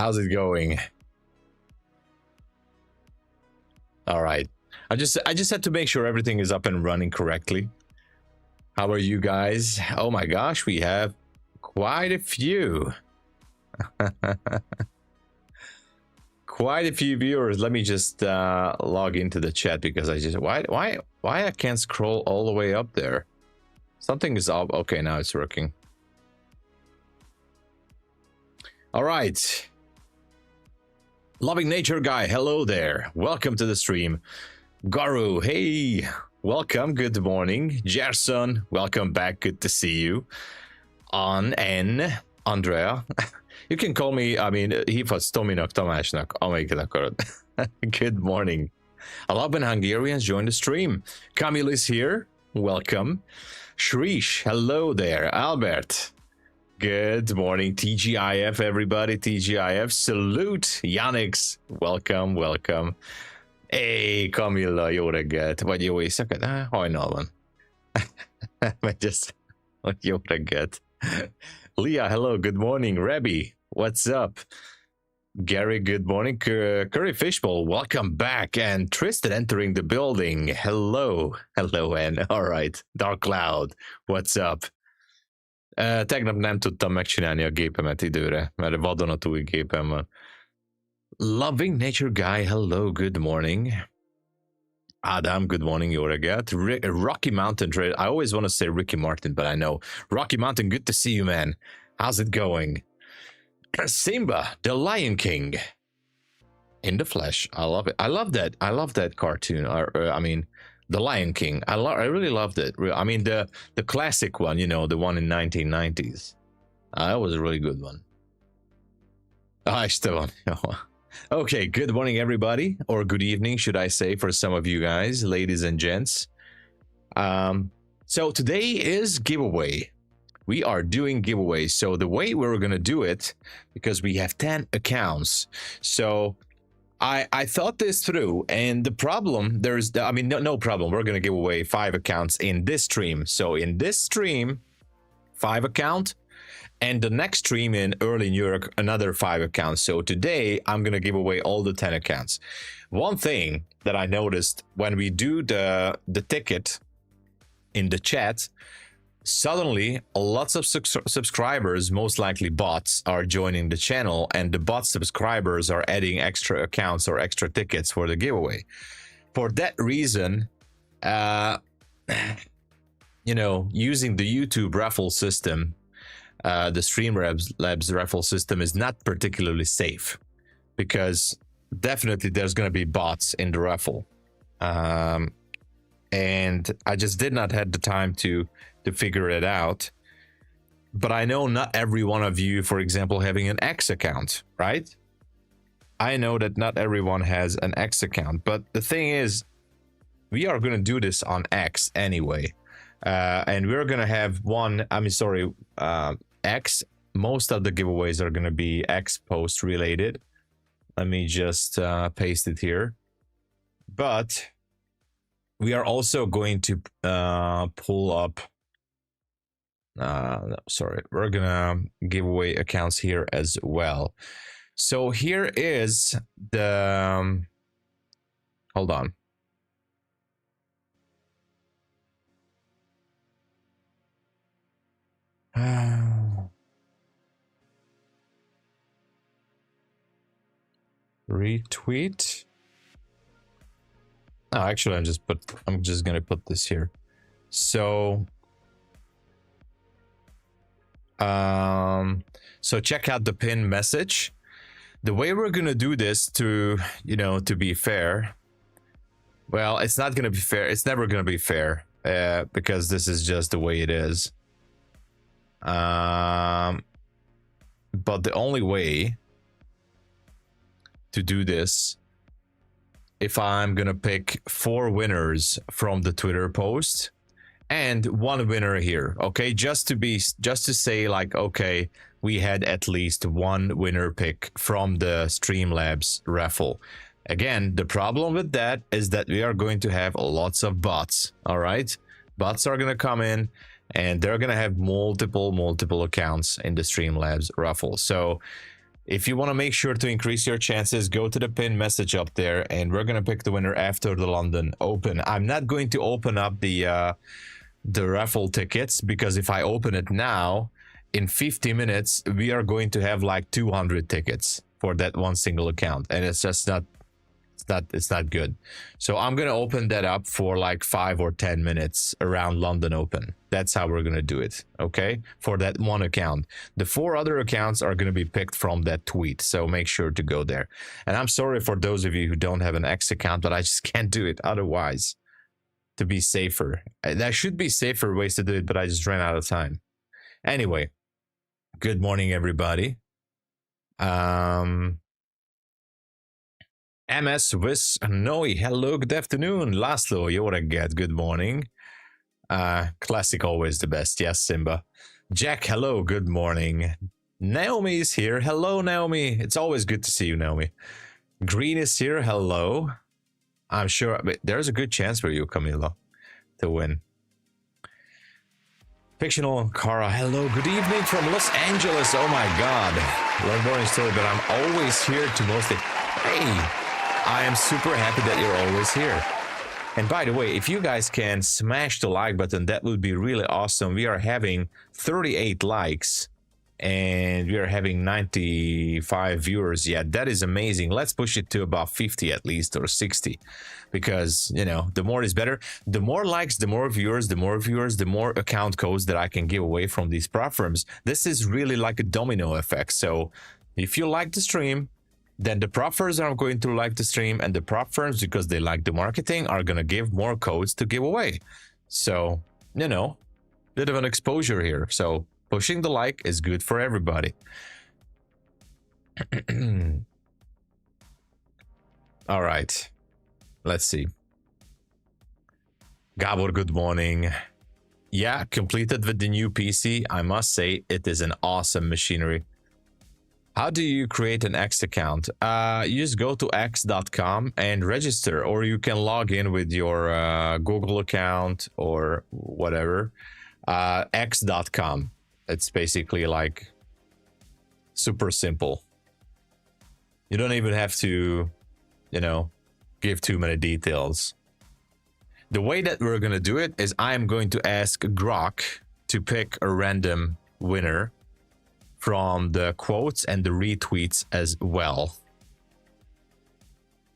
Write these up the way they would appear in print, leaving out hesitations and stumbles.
how's it going? All right. I just had to make sure everything is up and running correctly. How are you guys? Oh my gosh, we have quite a few. Quite a few viewers. Let me just log into the chat because I just why I can't scroll all the way up there. Something is up. Okay, now it's working. All right. Loving Nature Guy, hello there. Welcome to the stream. Garu, hey, welcome. Good morning. Gerson, welcome back. Good to see you. On N, Andrea. You can call me, I mean, hívhatsz Tominak, Tamásnak, amelyiket akarod. Good morning. I love when Hungarians join the stream. Camille is here. Welcome. Shrish, hello there. Albert. Good morning, TGIF, everybody. TGIF, salute. Yanix, welcome, welcome. Hey, Camilla, jó reggelt. Vagy jó éjszakát? Hajnal van. Vagy just, jó reggelt. Leah, hello, good morning. Rebby, what's up? Gary, good morning. Curry Fishbowl, welcome back. And Tristan entering the building. Hello. Hello, and all right. Dark Cloud, what's up? Tegnap nem tudtam megcsinálni a gépemet időre, mert vadonatúj gépem van. Loving Nature Guy, hello, good morning. Adam, good morning, jó reggelt. Rocky Mountain Trade, I always want to say Ricky Martin, but I know. Rocky Mountain, good to see you, man. How's it going? Simba, the Lion King. In the flesh, I love it. I love that cartoon. I mean, The Lion King. I really loved it. I mean, the classic one, you know, the one in 1990s. That was a really good one. I still. Okay, good morning, everybody, or good evening, should I say, for some of you guys, ladies and gents. So today is giveaway. We are doing giveaways. So the way we're gonna do it, because we have 10 accounts, so I thought this through, and the problem, no problem. We're going to give away 5 accounts in this stream. So in this stream, 5 account, and the next stream in early New York, another 5 accounts. So today, I'm going to give away all the 10 accounts. One thing that I noticed when we do the ticket in the chat, suddenly lots of subscribers, most likely bots, are joining the channel, and the bot subscribers are adding extra accounts or extra tickets for the giveaway. For that reason, you know, using the YouTube raffle system, the Streamlabs raffle system is not particularly safe, because definitely there's going to be bots in the raffle, and I just did not have the time to figure it out. But I know not every one of you, for example, having an X account, right? I know that not everyone has an X account, but the thing is, we are going to do this on X anyway, and we're going to have X. Most of the giveaways are going to be X post related. Let me just paste it here. But we are also going to pull up, we're gonna give away accounts here as well. So here is the, hold on. Retweet. Oh, actually, I'm just gonna put this here. So so check out the pin message. The way we're gonna do this, to be fair, well, it's not gonna be fair. It's never gonna be fair, because this is just the way it is. But the only way to do this, if I'm gonna pick 4 winners from the Twitter post and 1 winner here, okay, just to say, like, okay, we had at least 1 winner pick from the Streamlabs raffle. Again, the problem with that is that we are going to have lots of bots. All right, bots are gonna come in, and they're gonna have multiple accounts in the Streamlabs raffle. So If you want to make sure to increase your chances, go to the pin message up there, and we're going to pick the winner after the London Open. I'm not going to open up the raffle tickets, because if I open it now, in 50 minutes, we are going to have like 200 tickets for that one single account, and it's just not, it's not good. So I'm gonna open that up for like 5 or 10 minutes around London Open. That's how we're gonna do it, okay? For that one account. The 4 other accounts are gonna be picked from that tweet, so make sure to go there. And I'm sorry for those of you who don't have an X account, but I just can't do it otherwise, to be safer. There should be safer ways to do it, but I just ran out of time. Anyway, good morning, everybody. MS with Noe, hello, good afternoon. Laszlo, jó reggelt, good morning. Classic, always the best. Yes, Simba. Jack, hello, good morning. Naomi is here. Hello, Naomi. It's always good to see you, Naomi. Green is here. Hello. I'm sure there's a good chance for you, Camilo, to win. Fictional Cara, hello, good evening from Los Angeles. Oh my God. Love boring story, but I'm always here to mostly. Hey, I am super happy that you're always here. And by the way, if you guys can smash the like button, that would be really awesome. We are having 38 likes and we are having 95 viewers. Yeah, that is amazing. Let's push it to about 50 at least, or 60, because, you know, the more is better. The more likes, the more viewers, the more account codes that I can give away from these platforms. This is really like a domino effect. So if you like the stream, then the prop firms are going to like the stream, and the prop firms, because they like the marketing, are going to give more codes to give away. So, you know, bit of an exposure here. So pushing the like is good for everybody. All right, let's see. Gabor, good morning. Yeah, completed with the new PC. I must say it is an awesome machinery. How do you create an X account? You just go to x.com and register, or you can log in with your Google account or whatever. X.com. It's basically like super simple. You don't even have to, you know, give too many details. The way that we're going to do it is I'm going to ask Grok to pick a random winner from the quotes and the retweets as well.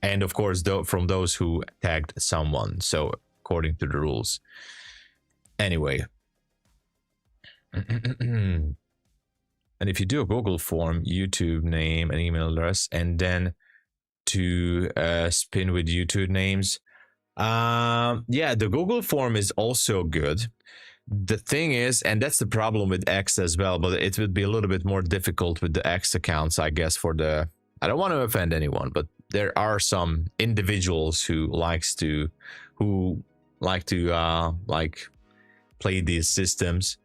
And of course, from those who tagged someone. So according to the rules. Anyway. And if you do a Google form, YouTube name and email address, and then to spin with YouTube names. Yeah, the Google form is also good. The thing is, and that's the problem with X as well, but it would be a little bit more difficult with the X accounts, I guess, for the, I don't want to offend anyone, but there are some individuals who like to play these systems.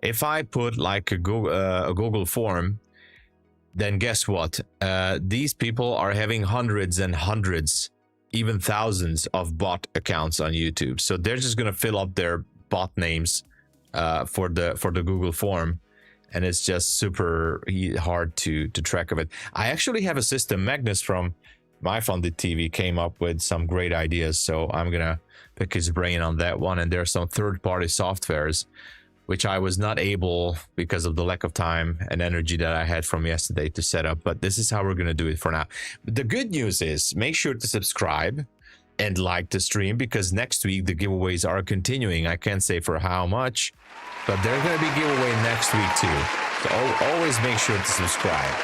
If I put like a Google form, then guess what? These people are having hundreds and hundreds, even thousands of bot accounts on YouTube. So they're just going to fill up their bot names for the Google form, and it's just super hard to track of it. I actually have a system. Magnus from MyFundedTV came up with some great ideas, so I'm gonna pick his brain on that one. And there are some third-party softwares which I was not able, because of the lack of time and energy that I had from yesterday, to set up, but this is how we're gonna do it for now. The good news is, make sure to subscribe and like the stream, because next week the giveaways are continuing. I can't say for how much, but they're going to be giveaway next week too. So always make sure to subscribe.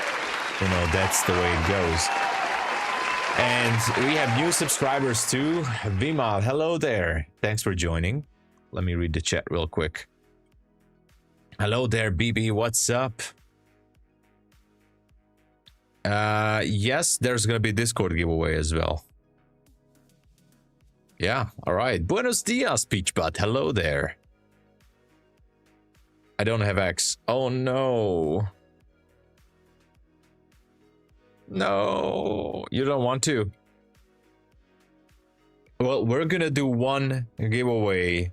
You know, that's the way it goes. And we have new subscribers too. Vimal, hello there. Thanks for joining. Let me read the chat real quick. Hello there, BB. What's up? Yes, there's going to be Discord giveaway as well. Yeah, all right. Buenos dias, Peachbutt. Hello there. I don't have X. Oh, no. No, you don't want to. Well, we're going to do one giveaway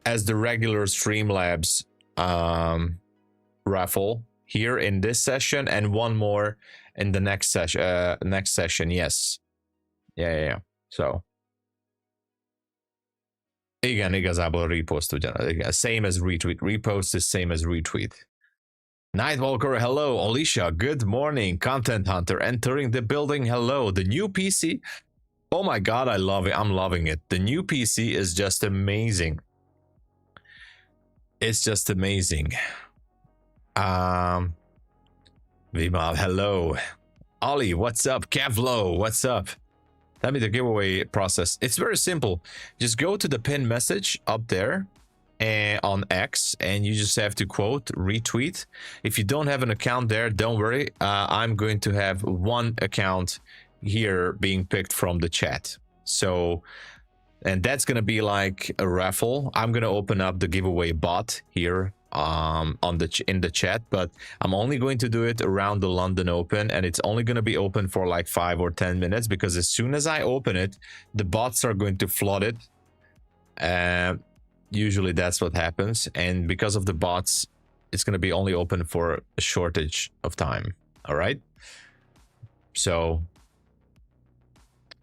as the regular Streamlabs raffle. here in this session and one more in the next session. Yes. Yeah. So igen, igazából repost ugyanaz. Same as retweet. Repost is same as retweet. Nightwalker, hello. Alicia, good morning. Content Hunter entering the building. Hello. The new PC. Oh my god, I love it. I'm loving it. The new PC is just amazing. It's just amazing. Vimal, hello. Ollie, what's up? Kevlo, what's up? Tell me the giveaway process. It's very simple. Just go to the pin message up there and on X, and you just have to quote retweet. If you don't have an account there, don't worry. I'm going to have one account here being picked from the chat. So, and that's gonna be like a raffle. I'm gonna open up the giveaway bot here in the chat, but I'm only going to do it around the London Open, and it's only going to be open for like 5 or 10 minutes, because as soon as I open it, the bots are going to flood it. Usually that's what happens, and because of the bots, it's going to be only open for a shortage of time. All right, so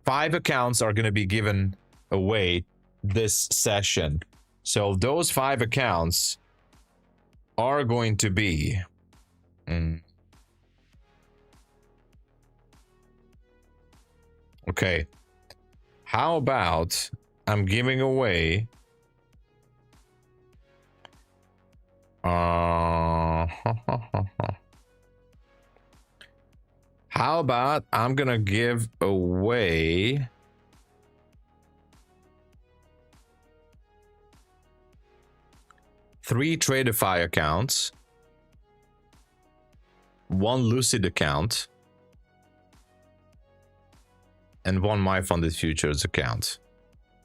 5 accounts are going to be given away this session. So those 5 accounts are going to be okay. How about I'm giving away how about I'm gonna give away 3 TRADEIFY accounts, 1 Lucid account, and 1 MyFundedFutures account.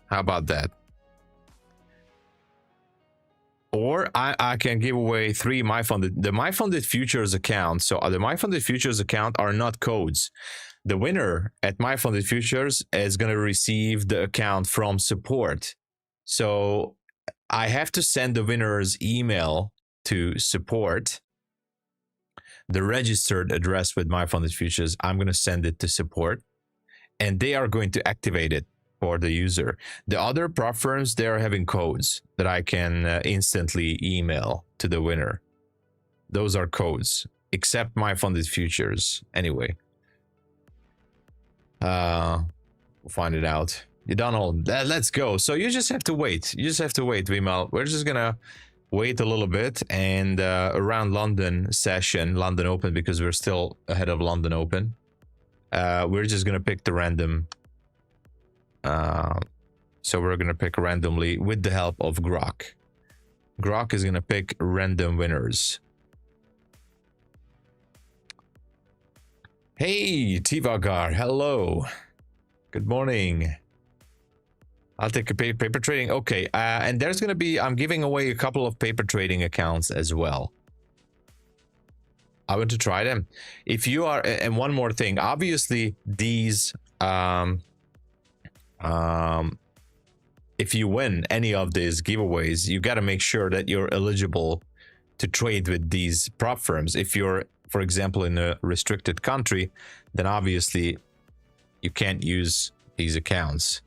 How about that? Or I can give away 3 the MyFundedFutures account. So the MyFundedFutures account are not codes. The winner at MyFundedFutures is going to receive the account from support. So I have to send the winner's email to support. The registered address with MyFundedFutures, I'm going to send it to support, and they are going to activate it for the user. The other prop firms, they are having codes that I can instantly email to the winner. Those are codes, except MyFundedFutures. Anyway, we'll find it out. You done all that. Let's go. So you just have to wait. You just have to wait, Vimal. We're just gonna wait a little bit, and around London session, London Open, because we're still ahead of London Open. We're just gonna pick the random. So we're gonna pick randomly with the help of Grok. Grok is gonna pick random winners. Hey, Tivagar. Hello. Good morning. I'll take a paper trading. Okay, and there's going to be, I'm giving away a couple of paper trading accounts as well. I want to try them. If you are, and one more thing, obviously these, if you win any of these giveaways, you got to make sure that you're eligible to trade with these prop firms. If you're, for example, in a restricted country, then obviously you can't use these accounts.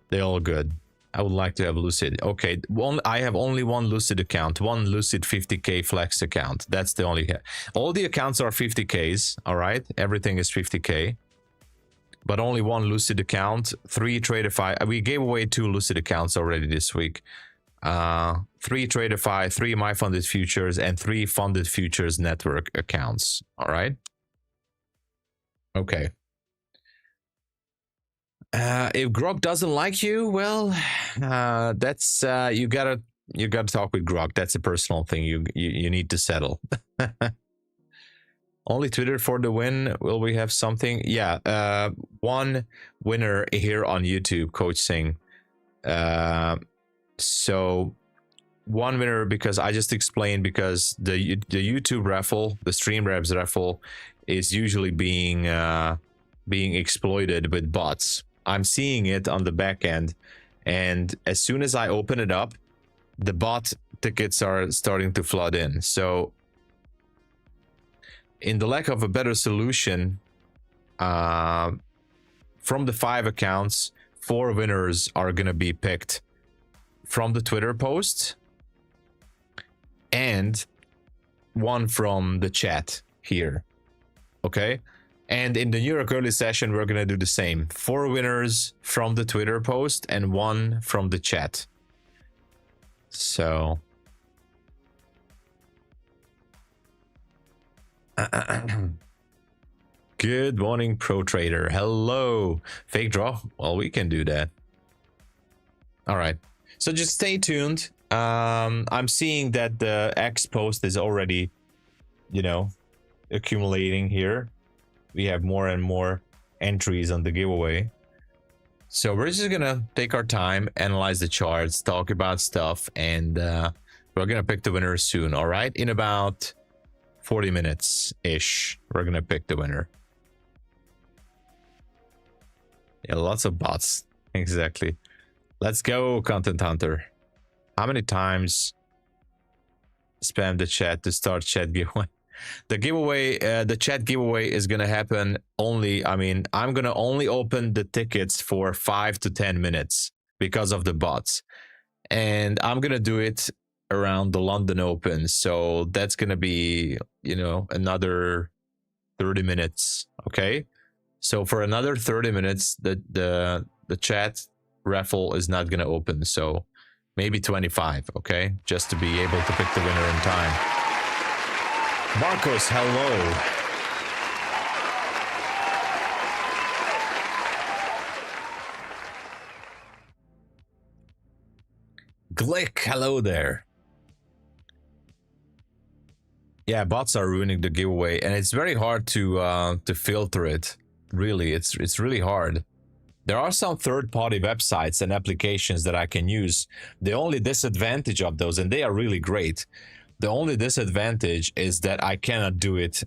They're all good. I would like to have Lucid. Okay, I have only 1 Lucid account, 1 Lucid 50k flex account. That's the only. All the accounts are 50ks. All right, everything is 50k, but only 1 Lucid account. 3 TRADEIFY. We gave away 2 Lucid accounts already this week. 3 TRADEIFY, 3 MyFundedFutures, and 3 FundedFutures network accounts. All right. Okay. If Grok doesn't like you, well, that's you gotta talk with Grok. That's a personal thing you need to settle. Only Twitter for the win. Will we have something? Yeah, 1 winner here on YouTube, Coach Singh. So 1 winner, because I just explained, because the YouTube raffle, the Stream Rebs raffle, is usually being exploited with bots. I'm seeing it on the back end, and as soon as I open it up, the bot tickets are starting to flood in. So in the lack of a better solution, from the 5 accounts, 4 winners are gonna be picked from the Twitter post and 1 from the chat here. Okay, and in the New York early session we're gonna do the same. 4 winners from the Twitter post and 1 from the chat. So good morning, Pro Trader. Hello. Fake draw. Well, we can do that. All right, so just stay tuned. I'm seeing that the X post is already, you know, accumulating here. We have more and more entries on the giveaway, so we're just gonna take our time, analyze the charts, talk about stuff, and we're gonna pick the winner soon. All right, in about 40 minutes ish we're gonna pick the winner. Yeah, lots of bots. Exactly. Let's go, Content Hunter. How many times spam the chat to start chat giveaway? The giveaway, the chat giveaway is gonna happen only, I mean, I'm gonna only open the tickets for 5 to 10 minutes because of the bots, and I'm gonna do it around the London Open, so that's gonna be, you know, another 30 minutes. Okay, so for another 30 minutes the chat raffle is not gonna open, so maybe 25. Okay, just to be able to pick the winner in time. Marcos, hello. Glick, hello there. Yeah, bots are ruining the giveaway, and it's very hard to filter it. Really, it's really hard. There are some third-party websites and applications that I can use. The only disadvantage of those, and they are really great, the only disadvantage is that I cannot do it,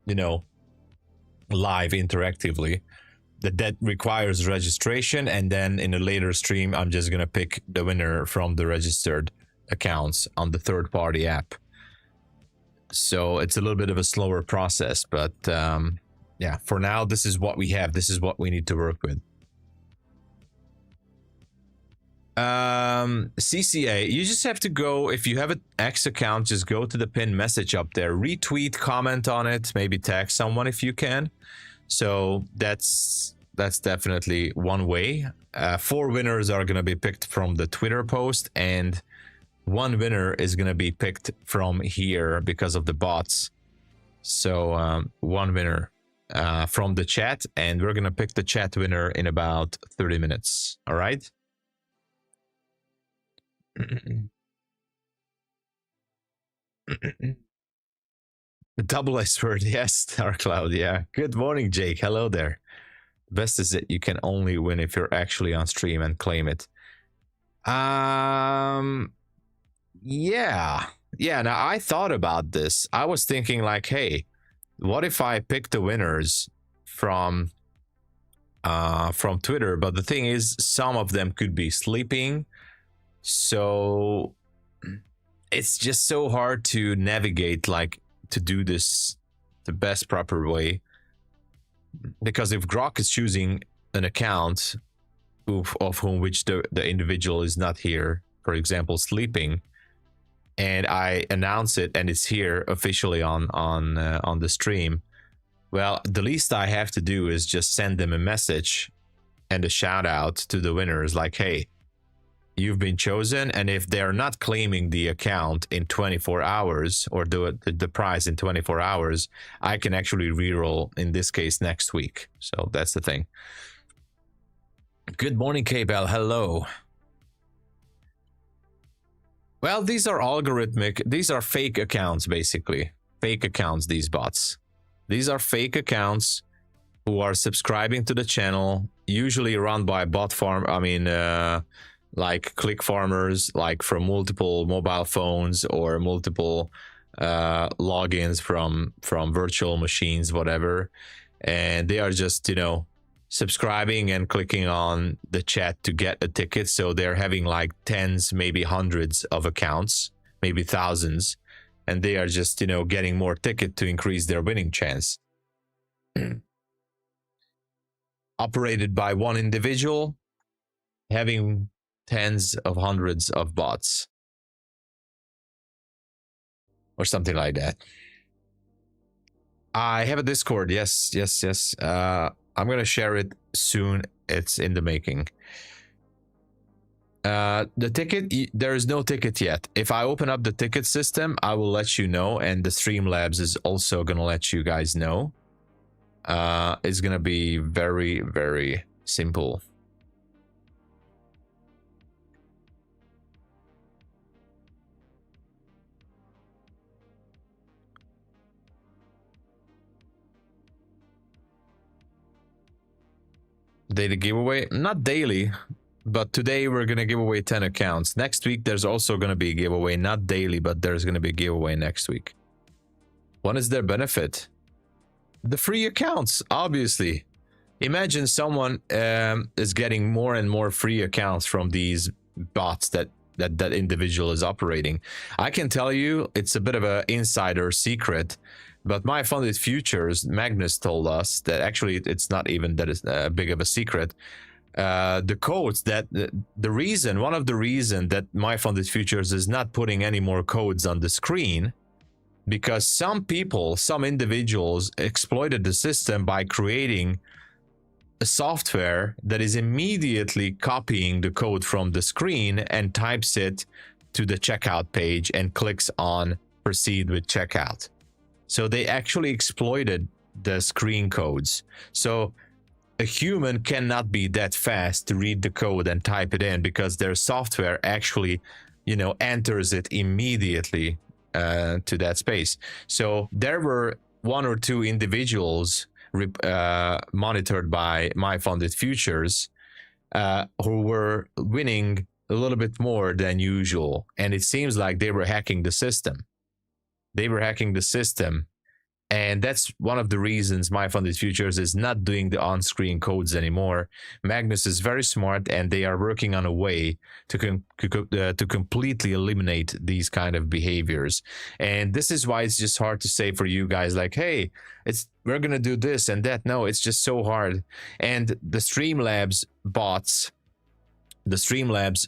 you know, live interactively. That requires registration, and then in a later stream I'm just gonna pick the winner from the registered accounts on the third-party app. So it's a little bit of a slower process, but yeah, for now this is what we have. This is what we need to work with. CCA, you just have to go, if you have an X account, just go to the pinned message up there, retweet, comment on it, maybe tag someone if you can. So that's definitely one way. 4 winners are going to be picked from the Twitter post, and 1 winner is going to be picked from here because of the bots. So 1 winner from the chat, and we're going to pick the chat winner in about 30 minutes. All right. The double S word, yes, Dark Cloud, yeah. Good morning, Jake. Hello there. Best is that you can only win if you're actually on stream and claim it. Yeah. Now I thought about this. I was thinking like, hey, what if I pick the winners from Twitter? But the thing is, some of them could be sleeping. So it's just so hard to navigate, like to do this the best proper way, because if Grok is choosing an account of whom which the individual is not here, for example sleeping, and I announce it and it's here officially on the stream, well, the least I have to do is just send them a message and a shout out to the winners like, hey, you've been chosen, and if they're not claiming the account in 24 hours or the prize in 24 hours, I can actually reroll, in this case, next week. So that's the thing. Good morning, K-Bell. Hello. Well, these are algorithmic. These are fake accounts, basically. Fake accounts, these bots. These are fake accounts who are subscribing to the channel, usually run by bot farm. I mean, like click farmers, like from multiple mobile phones or multiple logins from virtual machines, whatever, and they are just, you know, subscribing and clicking on the chat to get a ticket. So they're having like tens, maybe hundreds of accounts, maybe thousands, and they are just, you know, getting more ticket to increase their winning chance. Operated by one individual, having tens of hundreds of bots or something like that. I have a Discord. Yes. I'm gonna share it soon. It's in the making. The ticket, there is no ticket yet. If I open up the ticket system, I will let you know, and the Streamlabs is also gonna let you guys know. It's gonna be very, very simple. Daily giveaway, not daily, but today we're gonna give away 10 accounts. Next week there's also gonna be a giveaway, not daily, but there's gonna be a giveaway next week. What is their benefit? The free accounts, obviously. Imagine someone is getting more and more free accounts from these bots that individual is operating. I can tell you it's a bit of an insider secret, but MyFundedFutures, Magnus told us that actually it's not even that is big of a secret. The codes that the reason, one of the reason that MyFundedFutures is not putting any more codes on the screen, because some people, some individuals exploited the system by creating a software that is immediately copying the code from the screen and types it to the checkout page and clicks on proceed with checkout. So they actually exploited the screen codes. So a human cannot be that fast to read the code and type it in, because their software actually, you know, enters it immediately to that space. So there were one or two individuals monitored by MyFundedFutures who were winning a little bit more than usual, and it seems like they were hacking the system. And that's one of the reasons MyFundedFutures is not doing the on-screen codes anymore. Magnus is very smart, and they are working on a way to completely eliminate these kind of behaviors. And this is why it's just hard to say for you guys, like, hey, we're gonna do this and that. No, it's just so hard. And the Streamlabs bots, the Streamlabs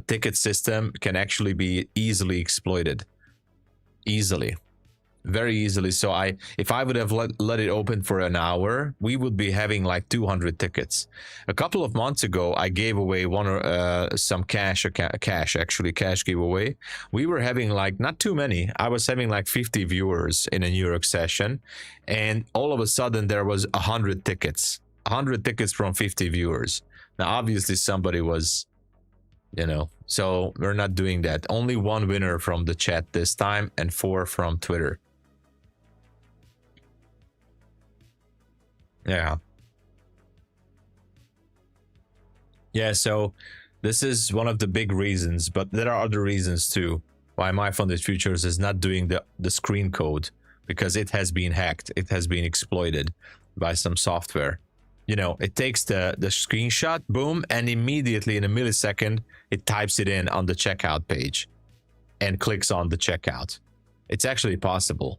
ticket system can actually be easily exploited. Very easily. So if I would have let it open for an hour, we would be having like 200 tickets. A couple of months ago, I gave away some cash giveaway. We were having like not too many. I was having like 50 viewers in a New York session, and all of a sudden there was 100 tickets from 50 viewers. Now obviously somebody was, you know, so we're not doing that. Only one winner from the chat this time, and 4 from Twitter. Yeah, so this is one of the big reasons, but there are other reasons too why MyFundedFutures is not doing the screen code, because it has been hacked, it has been exploited by some software. You know, it takes the screenshot, boom, and immediately in a millisecond it types it in on the checkout page and clicks on the checkout. It's actually possible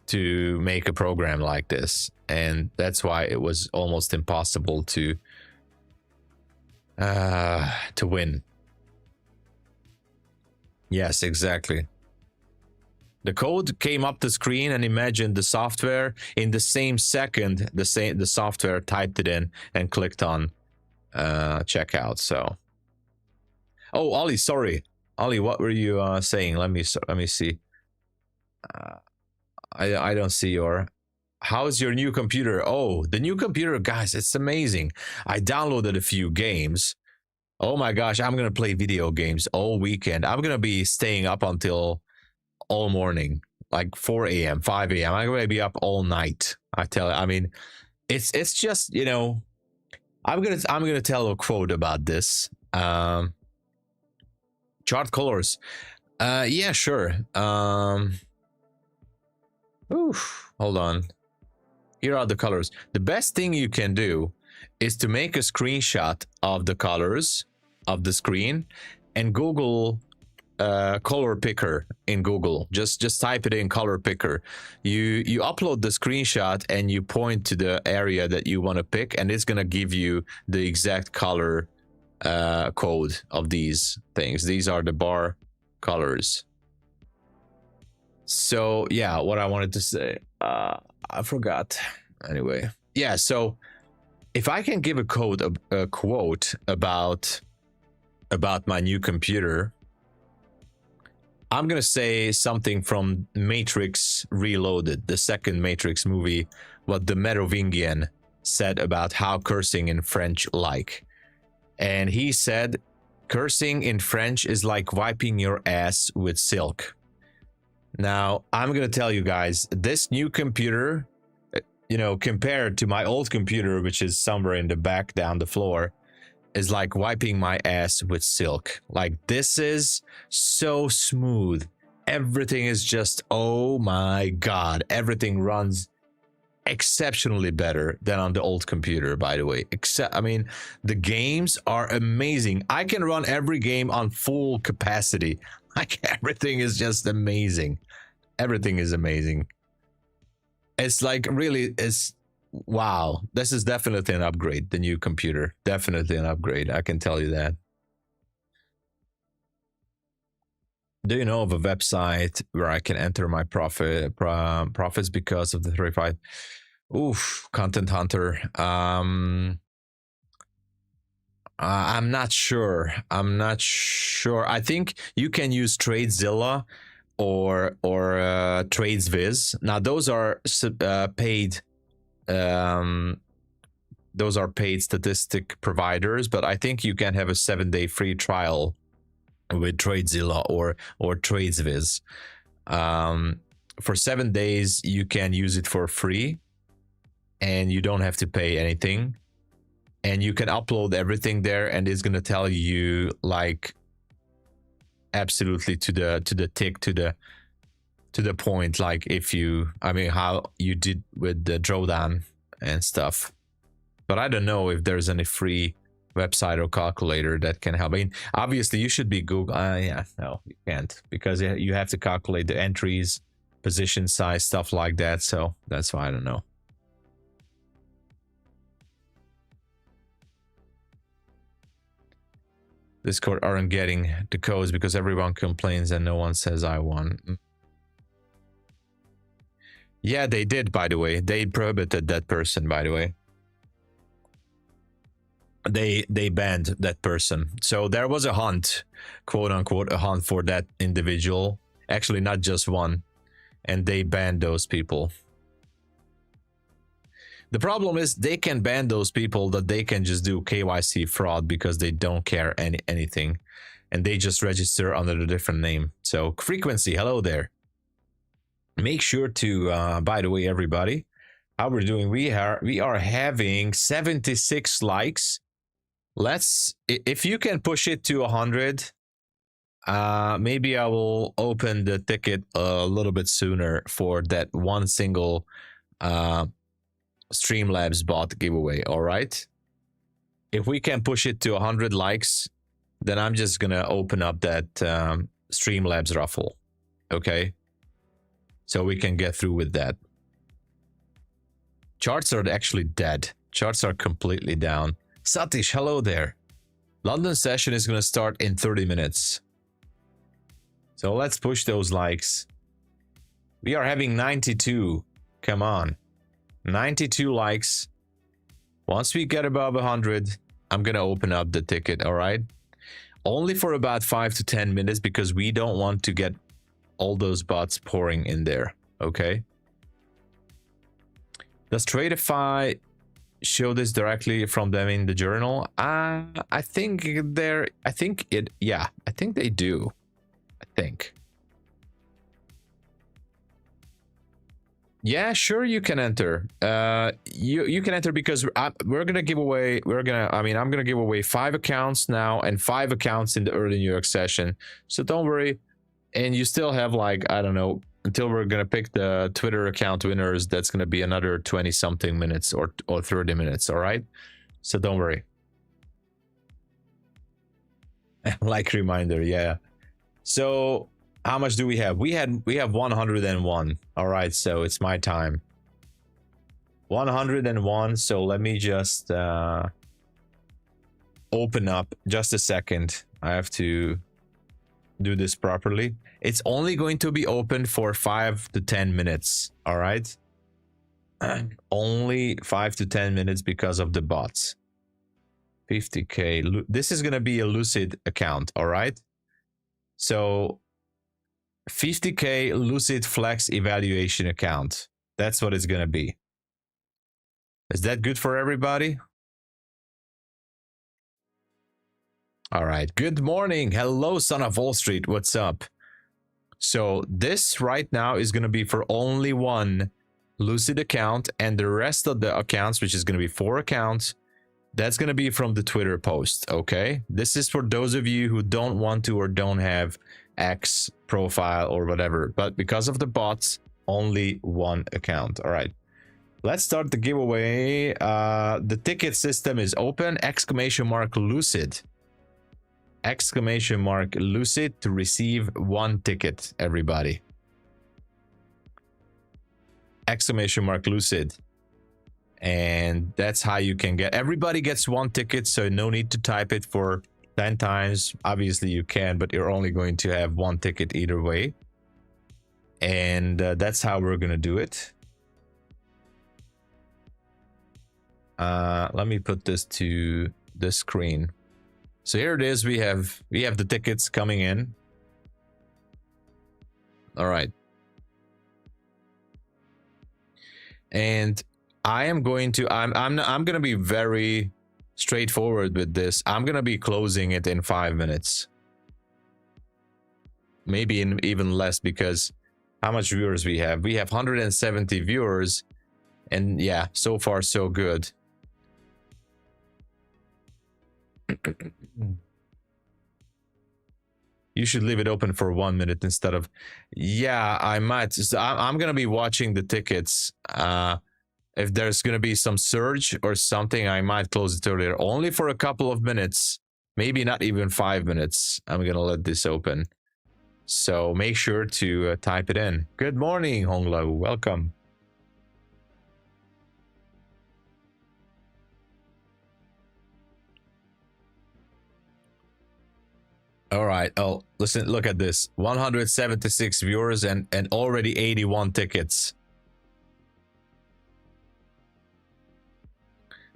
to make a program like this, and that's why it was almost impossible to win. Yes, exactly. The code came up the screen, and imagine the software in the same second the software typed it in and clicked on checkout. So, oh, Ollie, sorry, Ollie, what were you saying? Let me see. I don't see your. How's your new computer? Oh, the new computer, guys, it's amazing. I downloaded a few games. Oh my gosh, I'm gonna play video games all weekend. I'm gonna be staying up until all morning, like 4 a.m., 5 a.m. I'm gonna be up all night. I tell you, I mean, it's just, you know, I'm gonna tell a quote about this. Chart colors. Yeah, sure. Oof, hold on. Here are the colors. The best thing you can do is to make a screenshot of the colors of the screen and Google color picker in Google. Just type it in color picker. You upload the screenshot and you point to the area that you want to pick, and it's gonna give you the exact color code of these things. These are the bar colors. So yeah, what I wanted to say, I forgot. Anyway, yeah. So if I can give a quote about my new computer, I'm gonna say something from Matrix Reloaded, the second Matrix movie, what the Merovingian said about how cursing in French like. And he said, cursing in French is like wiping your ass with silk. Now, I'm gonna tell you guys, this new computer, you know, compared to my old computer, which is somewhere in the back down the floor, is like wiping my ass with silk. Like, this is so smooth. Everything is just, oh my god, everything runs exceptionally better than on the old computer, by the way. Except, I mean, the games are amazing. I can run every game on full capacity. Like, everything is just amazing. Everything is amazing. It's like, really, it's wow. This is definitely an upgrade, the new computer. Definitely an upgrade, I can tell you that. Do you know of a website where I can enter my profits because of the 35? Oof, Content Hunter. I'm not sure. I think you can use Tradezilla or Tradesviz. Now those are paid. Those are paid statistic providers, but I think you can have a 7-day free trial with Tradezilla or Tradesviz. For 7 days, you can use it for free, and you don't have to pay anything. And you can upload everything there, and it's gonna tell you like absolutely to the tick, to the point, like if you, I mean, how you did with the drawdown and stuff. But I don't know if there's any free website or calculator that can help. I mean, obviously you should be Google. Yeah, no, you can't, because you have to calculate the entries, position size, stuff like that. So that's why I don't know. Discord aren't getting the codes because everyone complains and no one says I won. Yeah, they did, by the way. They prohibited that person, by the way. They banned that person. So there was a hunt, quote unquote, a hunt for that individual. Actually, not just one. And they banned those people. The problem is they can ban those people, that they can just do KYC fraud because they don't care anything. And they just register under a different name. So Frequency, hello there. Make sure to, by the way, everybody, how we're doing. We are having 76 likes. Let's, if you can push it to 100, maybe I will open the ticket a little bit sooner for that one single Streamlabs bot giveaway. All right, if we can push it to 100 likes, then I'm just gonna open up that Streamlabs raffle. Okay, so we can get through with that. Charts are actually dead. Charts are completely down. Satish, hello there. London session is gonna start in 30 minutes. So let's push those likes. We are having 92. Come on. 92 likes. Once we get above 100, I'm gonna open up the ticket. All right, only for about 5 to 10 minutes, because we don't want to get all those bots pouring in there. Okay, does TRADEIFY show this directly from them in the journal? I think yeah, I think they do. I think. Yeah, sure, you can enter. You can enter, because we're gonna give away. I'm gonna give away 5 accounts now and 5 accounts in the early New York session. So don't worry, and you still have, like, I don't know, until we're gonna pick the Twitter account winners. That's gonna be another 20 something minutes or 30 minutes. All right, so don't worry. Like reminder, yeah. So how much do we have? We have 101. All right, so it's my time. 101. So let me just open up just a second. I have to do this properly. It's only going to be open for 5 to 10 minutes. All right. Only 5 to 10 minutes because of the bots. 50k. This is going to be a Lucid account. All right. So 50k Lucid Flex evaluation account. That's what it's going to be. Is that good for everybody? All right. Good morning. Hello, son of Wall Street. What's up? So this right now is going to be for only one Lucid account, and the rest of the accounts, which is going to be 4 accounts, that's going to be from the Twitter post. Okay. This is for those of you who don't want to or don't have X profile or whatever, but because of the bots, only one account. All right. Let's start the giveaway. The ticket system is open. Exclamation mark Lucid. Exclamation mark Lucid to receive 1 ticket, everybody. Exclamation mark Lucid. And that's how you can get, everybody gets 1 ticket, so no need to type it for 10 times. Obviously you can, but you're only going to have 1 ticket either way. And that's how we're going to do it. Let me put this to the screen. So here it is. We have the tickets coming in. All right. And I am going to I'm going to be very straightforward with this. I'm going to be closing it in 5 minutes. Maybe even less, because how much viewers we have? We have 170 viewers, and yeah, so far so good. You should leave it open for 1 minute instead of, yeah, I might. So I'm gonna be watching the tickets. If there's gonna be some surge or something, I might close it earlier, only for a couple of minutes, maybe not even 5 minutes. I'm gonna let this open, so make sure to type it in. Good morning, Honglo, welcome. All right. Oh, listen, look at this. 176 viewers and already 81 tickets.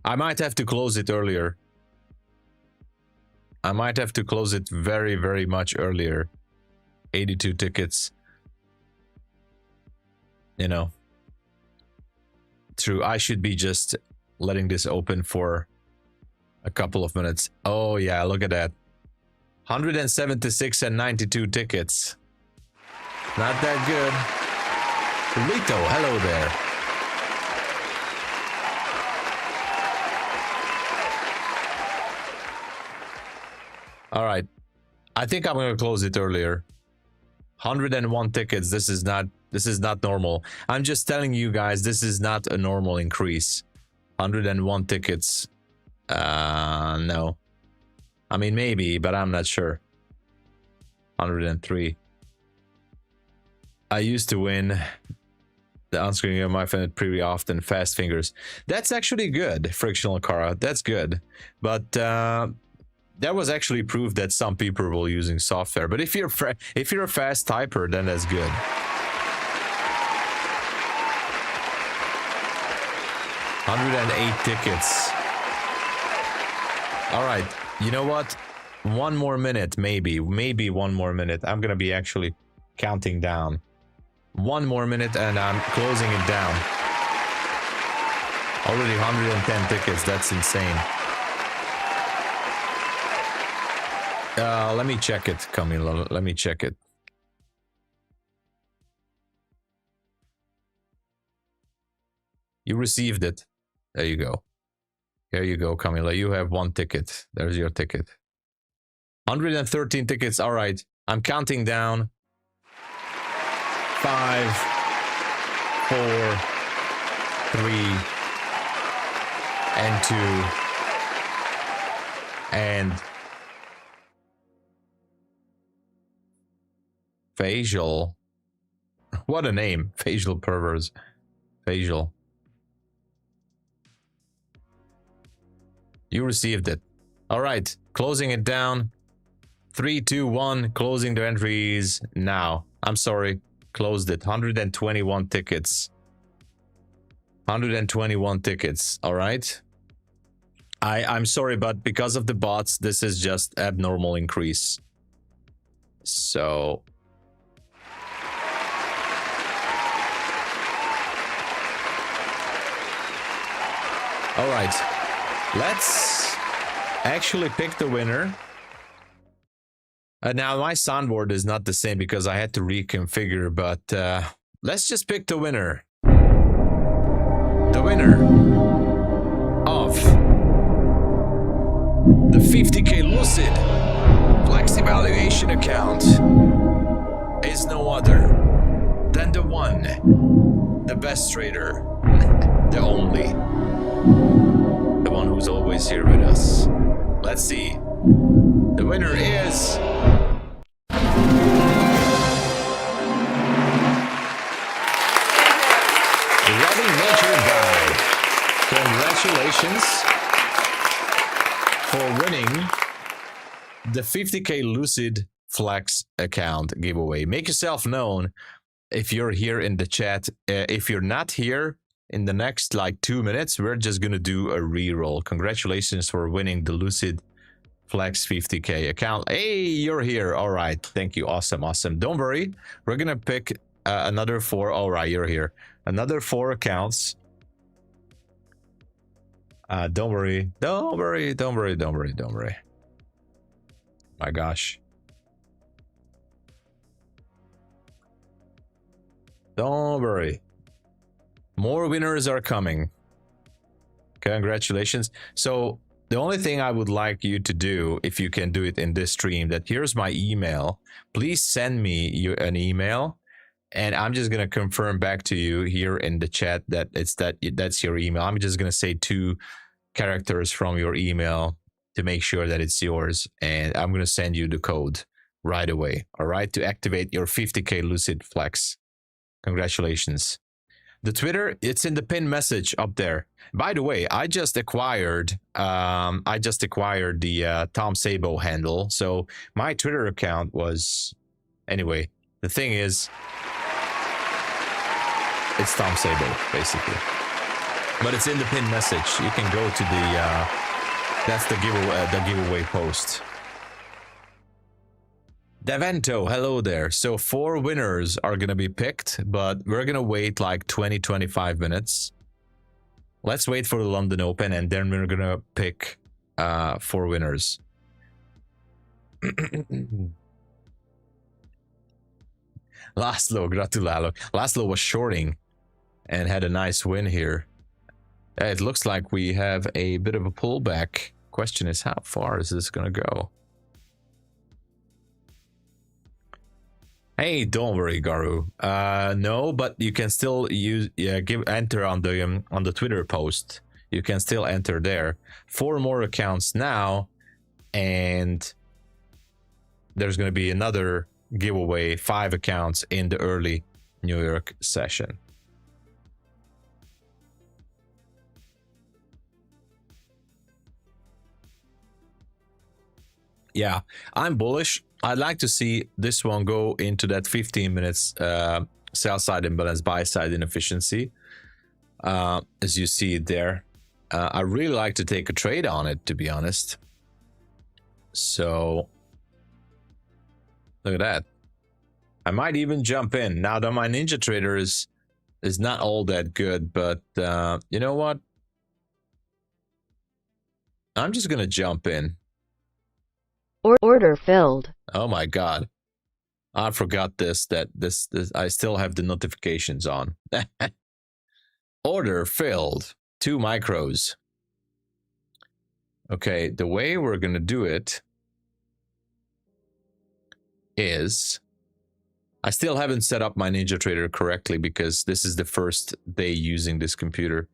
I might have to close it earlier. I might have to close it very, very much earlier. 82 tickets. You know. True. I should be just letting this open for a couple of minutes. Oh, yeah. Look at that. 176 and 92 tickets. Not that good. Lito, hello there. All right. I think I'm going to close it earlier. 101 tickets. This is not normal. I'm just telling you guys, this is not a normal increase. 101 tickets. No. I mean, maybe, but I'm not sure. 103. I used to win the on-screen of MyFunded pretty often. Fast fingers. That's actually good. Frictional Cara. That's good. But that was actually proof that some people were using software. But if you're a fast typer, then that's good. $108 tickets. All right. You know what? 1 more minute, maybe 1 more minute. I'm gonna be actually counting down. 1 more minute and I'm closing it down. Already 110 tickets. That's insane. Let me check it, Camilo. Let me check it. You received it. There you go. Here you go, Camila. You have 1 ticket. There's your ticket. 113 tickets. All right. I'm counting down. 5, 4, 3, and 2. And Facial. What a name. Facial perverse. Facial. You received it. All right. Closing it down. 3, 2, 1. Closing the entries now. I'm sorry. Closed it. 121 tickets. 121 tickets. All right. I'm sorry, but because of the bots, this is just abnormal increase. So all right, let's actually pick the winner. Now my soundboard is not the same because I had to reconfigure, but let's just pick the winner. The winner of the 50k Lucid Flex evaluation account is no other than the one, the best trader, the only, the one who's always here with us. Let's see. The winner is Loving Nature Guy. Congratulations for winning the 50k Lucid Flex account giveaway. Make yourself known if you're here in the chat. If you're not here in the next like 2 minutes, we're just gonna do a re-roll. Congratulations for winning the Lucid Flex 50k account. Hey, you're here. All right, thank you. Awesome. Don't worry, we're gonna pick another 4. All right, you're here. Another 4 accounts. Don't worry. My gosh. Don't worry. More winners are coming. Congratulations. So the only thing I would like you to do, if you can do it in this stream, that here's my email. Please send me an email, and I'm just gonna confirm back to you here in the chat that that's your email. I'm just gonna say 2 characters from your email to make sure that it's yours, and I'm gonna send you the code right away. All right, to activate your 50k Lucid Flex. Congratulations. The Twitter, it's in the pin message up there. By the way, I just acquired the TOMSABO handle. So my Twitter account was, anyway, the thing is, it's TOMSABO basically. But it's in the pin message. You can go to the that's the giveaway post. Davento, hello there. So 4 winners are gonna be picked, but we're gonna wait like 20-25 minutes. Let's wait for the London Open, and then we're gonna pick 4 winners. Laszlo, gratulalo. Laszlo was shorting and had a nice win here. It looks like we have a bit of a pullback. Question is, how far is this gonna go? Hey, don't worry, Garu. No, but you can still use enter on the Twitter post. You can still enter there. 4 more accounts now, and there's going to be another giveaway, 5 accounts in the early New York session. Yeah, I'm bullish. I'd like to see this one go into that 15 minutes sell side imbalance, buy side inefficiency, as you see it there. I really like to take a trade on it, to be honest. So look at that. I might even jump in now that my Ninja Trader is not all that good, but you know what? I'm just gonna jump in. Order filled. Oh my god, I forgot this I still have the notifications on. Order filled. 2 micros. Okay, the way we're gonna do it is, I still haven't set up my Ninja Trader correctly because this is the first day using this computer.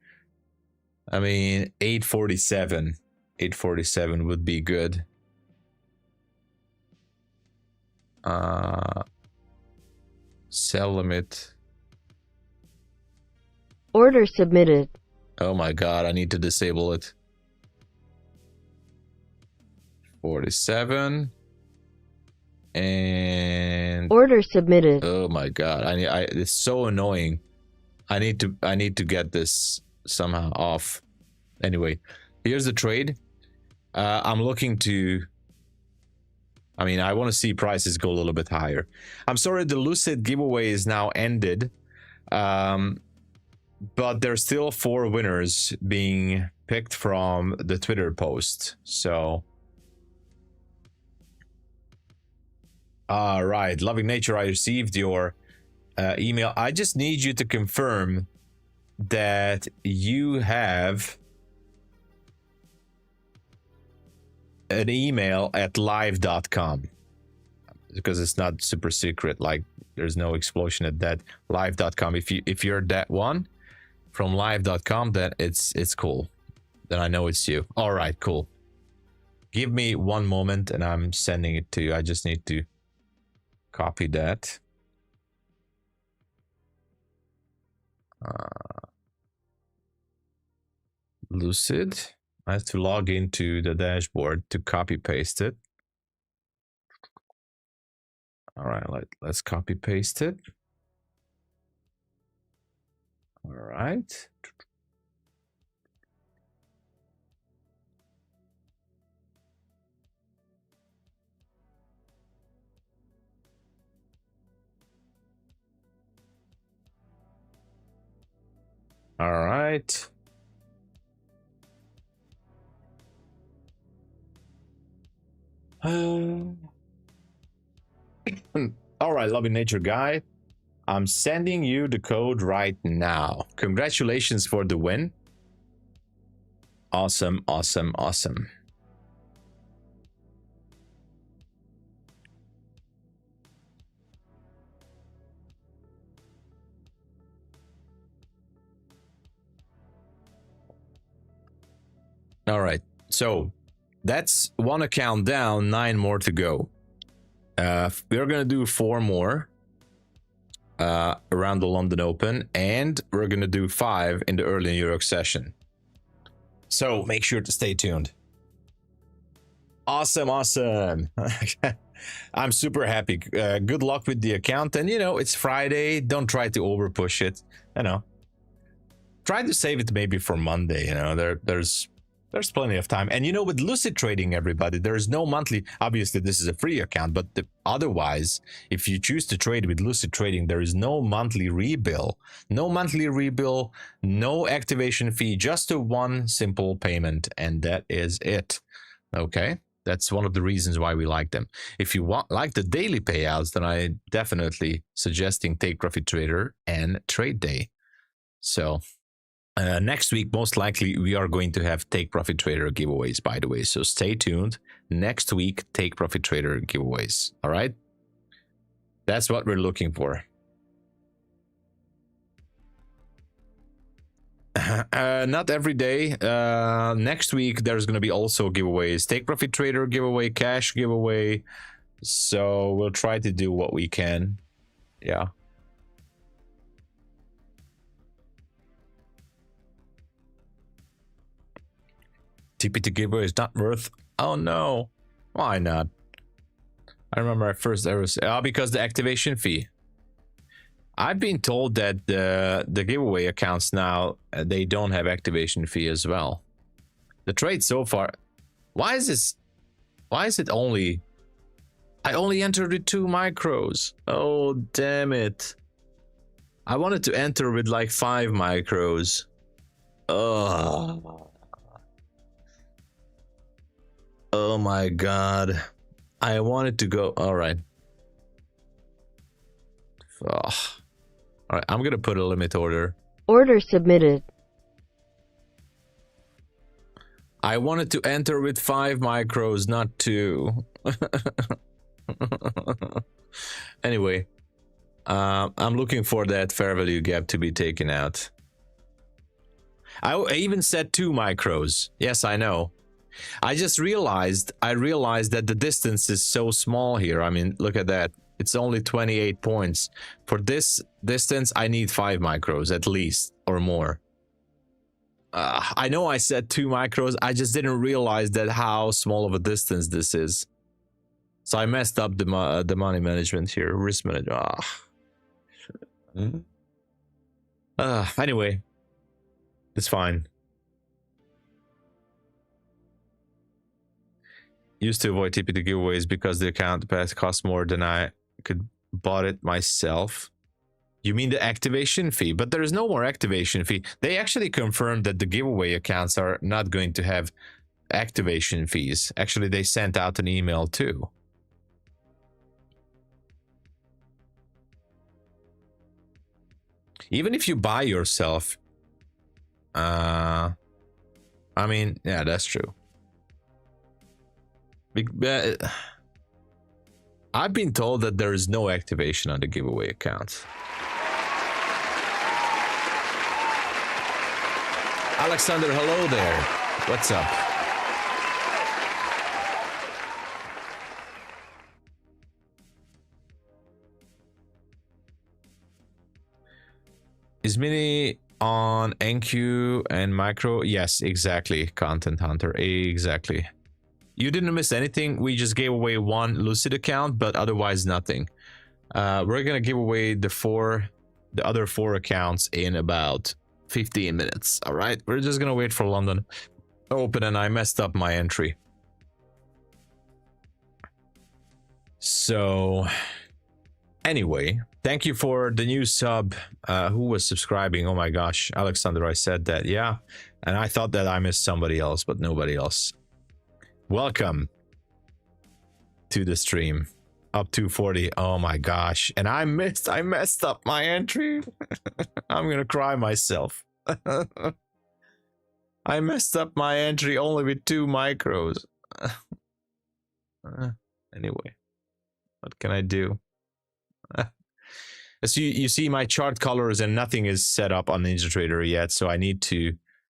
I mean, 847 would be good. Sell limit. Order submitted. Oh my god, I need to disable it. 47. And Order submitted. oh my god, it's so annoying. I need to get this somehow off. Anyway, here's the trade. I'm looking to, I mean, I want to see prices go a little bit higher. I'm sorry the Lucid giveaway is now ended, but there's still 4 winners being picked from the Twitter post. So all right, Loving Nature, I received your email. I just need you to confirm that you have an email at live.com, because it's not super secret, like there's no explosion at that. Live.com. If you're that one from live.com, then it's cool, then I know it's you. All right, cool. Give me one moment and I'm sending it to you. I just need to copy that. Lucid. I have to log into the dashboard to copy paste it. All right, let's copy paste it. All right. All right. All right, Loving Nature guy, I'm sending you the code right now. Congratulations for the win. Awesome, awesome, awesome. All right, so that's 1 account down, 9 more to go. We're gonna do 4 more around the London Open, and we're gonna do 5 in the early New York session. So make sure to stay tuned. Awesome, awesome. I'm super happy. Good luck with the account, and you know, it's Friday. Don't try to over push it. You know, try to save it maybe for Monday. You know, there's plenty of time. And you know, with Lucid Trading, everybody, there is no monthly. Obviously this is a free account, but otherwise, if you choose to trade with Lucid Trading, there is no monthly rebill, no activation fee, just a one simple payment, and that is it. Okay, that's one of the reasons why we like them. If you like the daily payouts, then I definitely suggesting Take Profit Trader and TRADEDAY. So next week, most likely, we are going to have Take Profit Trader giveaways, by the way. So stay tuned. Next week, Take Profit Trader giveaways. All right? That's what we're looking for. Not every day. Next week, there's going to be also giveaways. Take Profit Trader giveaway, cash giveaway. So we'll try to do what we can. Yeah. TPT giveaway is not worth. Oh no, why not? I remember I first ever because the activation fee. I've been told that the giveaway accounts now they don't have activation fee as well. The trade so far. Why is this? Why is it only? I only entered with 2 micros. Oh damn it! I wanted to enter with like 5 micros. Oh. Oh my god. I wanted to go. All right. All right, I'm gonna put a limit order. Order submitted. I wanted to enter with 5 micros, not 2. Anyway, I'm looking for that fair value gap to be taken out. I even said 2 micros. Yes, I know. I realized that the distance is so small here. I mean, look at that. It's only 28 points. For this distance, I need 5 micros at least, or more. I know I said 2 micros. I just didn't realize that how small of a distance this is. So I messed up the money management here, risk management. Anyway, it's fine. Used to avoid TPT giveaways because the account pass cost more than I could bought it myself. You mean the activation fee? But there is no more activation fee. They actually confirmed that the giveaway accounts are not going to have activation fees. Actually, they sent out an email too. Even if you buy yourself, I mean, yeah, that's true. I've been told that there is no activation on the giveaway accounts. Alexander, hello there. What's up? Is Mini on NQ and Micro? Yes, exactly. Content Hunter, exactly. You didn't miss anything. We just gave away 1 Lucid account, but otherwise nothing. We're gonna give away the other 4 accounts in about 15 minutes. All right, we're just gonna wait for London open, and I messed up my entry. So anyway, thank you for the new sub. Who was subscribing? Oh my gosh, Alexander, I said that. Yeah, and I thought that I missed somebody else, but nobody else. Welcome to the stream. Up to 40. Oh my gosh, and I messed up my entry. I'm gonna cry myself. I messed up my entry only with 2 micros. Anyway, what can I do? As you see my chart colors, and nothing is set up on NinjaTrader yet, so I need to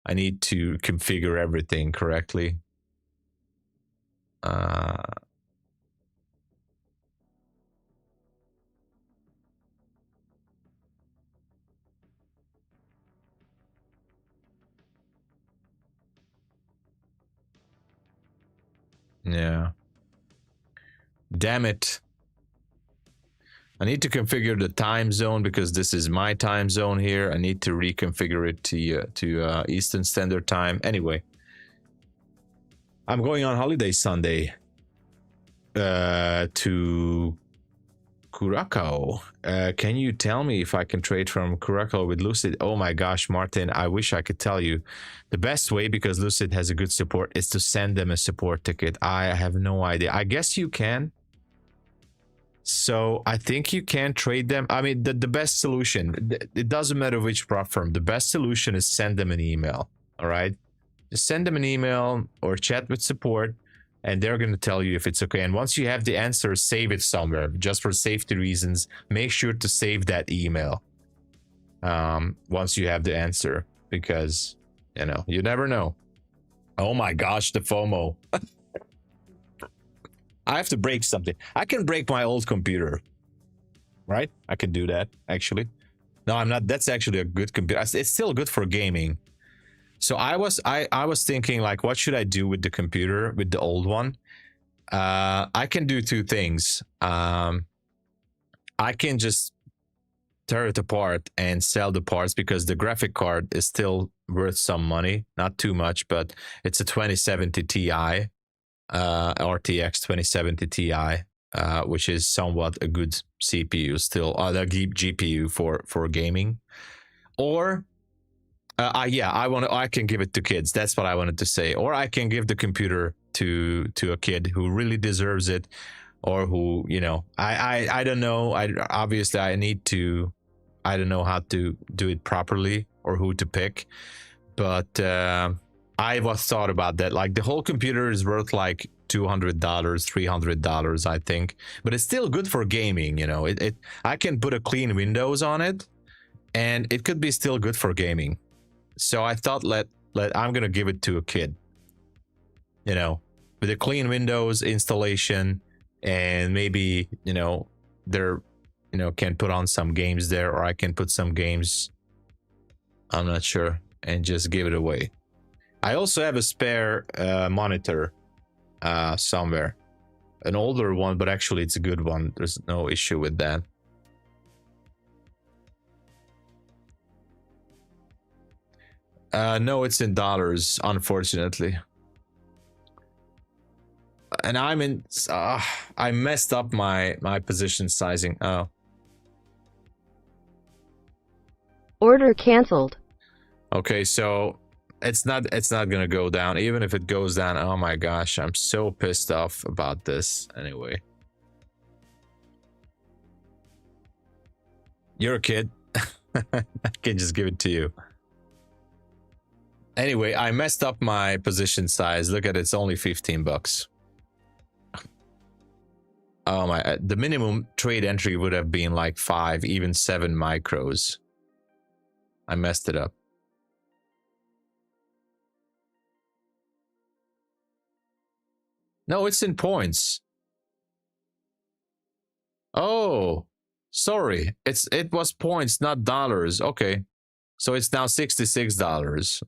configure everything correctly. Yeah. Damn it. I need to configure the time zone because this is my time zone here. I need to reconfigure it to Eastern Standard Time. Anyway, I'm going on holiday Sunday to Curacao. Can you tell me if I can trade from Curacao with Lucid? Oh my gosh, Martin, I wish I could tell you. The best way, because Lucid has a good support, is to send them a support ticket. I have no idea. I guess you can. So I think you can trade them. I mean, the best solution, it doesn't matter which prop firm, the best solution is send them an email. All right, just send them an email or chat with support, and they're going to tell you if it's okay. And once you have the answer, save it somewhere. Just for safety reasons, make sure to save that email once you have the answer, because, you know, you never know. Oh my gosh, the FOMO. I have to break something. I can break my old computer, right? I can do that, actually. No, I'm not. That's actually a good computer. It's still good for gaming. So I was thinking, like, what should I do with the computer, with the old one? I can do 2 things. I can just tear it apart and sell the parts, because the graphic card is still worth some money, not too much, but it's a 2070 Ti, RTX 2070 Ti, which is somewhat a good CPU still, the GPU for gaming. Or yeah, I can give it to kids. That's what I wanted to say. Or I can give the computer to a kid who really deserves it, or who, you know, I don't know. Obviously I need to, I don't know how to do it properly or who to pick, but I was thought about that. Like, the whole computer is worth like $200, $300, I think, but it's still good for gaming. You know, I can put a clean Windows on it, and it could be still good for gaming. So I thought, I'm gonna give it to a kid, you know, with a clean Windows installation, and maybe, you know, they're, you know, can put on some games there, or I can put some games, I'm not sure, and just give it away. I also have a spare monitor somewhere, an older one, but actually it's a good one. There's no issue with that. No, it's in dollars, unfortunately. And I'm in. I messed up my position sizing. Oh. Order canceled. Okay, so it's not gonna go down. Even if it goes down, oh my gosh, I'm so pissed off about this. Anyway, you're a kid. I can just give it to you. Anyway, I messed up my position size. Look at it, it's only 15 bucks. Oh my, the minimum trade entry would have been like 5, even 7 micros. I messed it up. No, it's in points. Oh, sorry. It was points, not dollars. Okay. So it's now $66.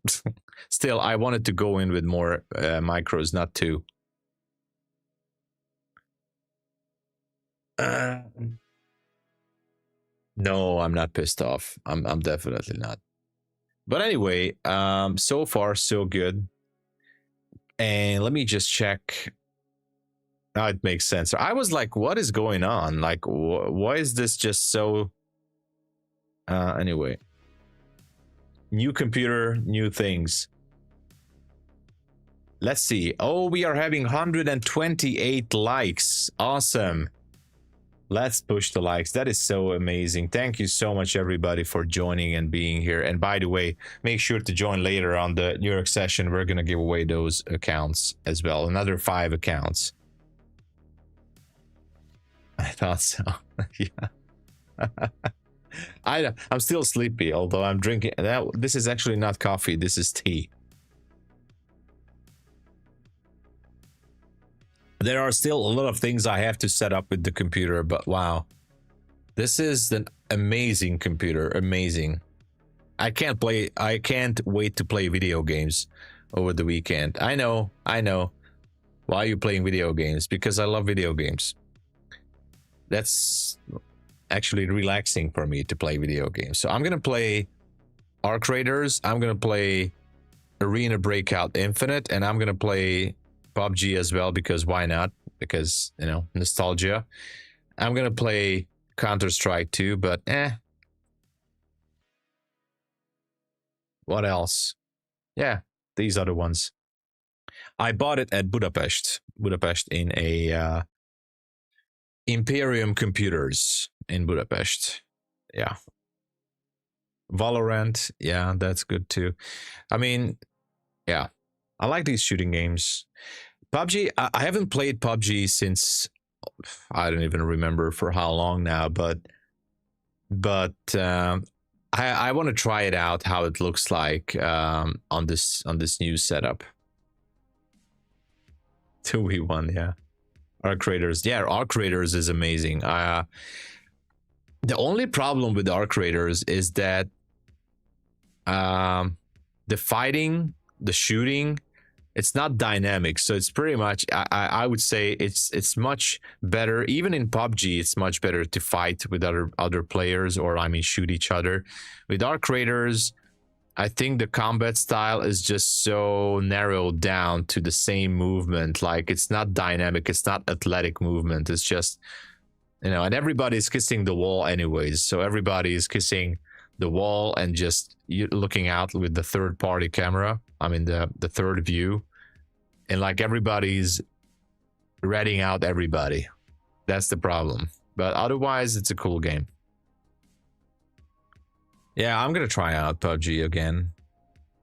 Still, I wanted to go in with more micros, not 2. No, I'm not pissed off. I'm definitely not. But anyway, so far so good. And let me just check. Now it makes sense. I was like, what is going on? Like, why is this just so? Anyway, new computer, new things. Let's see. Oh, we are having 128 likes. Awesome. Let's push the likes. That is so amazing. Thank you so much, everybody, for joining and being here. And by the way, make sure to join later on the New York session. We're going to give away those accounts as well. Another 5 accounts. I thought so. Yeah. I'm still sleepy, although I'm drinking. This is actually not coffee. This is tea. There are still a lot of things I have to set up with the computer, but wow, this is an amazing computer. Amazing. I can't wait to play video games over the weekend. I know. Why are you playing video games? Because I love video games. That's actually relaxing for me to play video games. So I'm gonna play Arc Raiders, I'm gonna play Arena Breakout Infinite, and I'm gonna play PUBG as well, because why not? Because, you know, nostalgia. I'm gonna play Counter-Strike too, but what else? Yeah, these are the ones. I bought it at Budapest in a Imperium Computers in Budapest. Yeah. Valorant, yeah, that's good too. I mean, yeah, I like these shooting games. PUBG, I haven't played PUBG since, I don't even remember for how long now, but I want to try it out, how it looks like on this new setup. 2v1, yeah. Arc Raiders, yeah, Arc Raiders is amazing. The only problem with Arc Raiders is that the fighting, the shooting, it's not dynamic. So it's pretty much, I would say it's much better. Even in PUBG, it's much better to fight with other players, or I mean shoot each other. With Arc Raiders, I think the combat style is just so narrowed down to the same movement. Like, it's not dynamic, it's not athletic movement. It's just, you know, and everybody's kissing the wall anyways. So everybody is kissing the wall and just looking out with the third party camera. I mean the third view, and like everybody's ratting out everybody. That's the problem. But otherwise, it's a cool game. Yeah, I'm gonna try out PUBG again.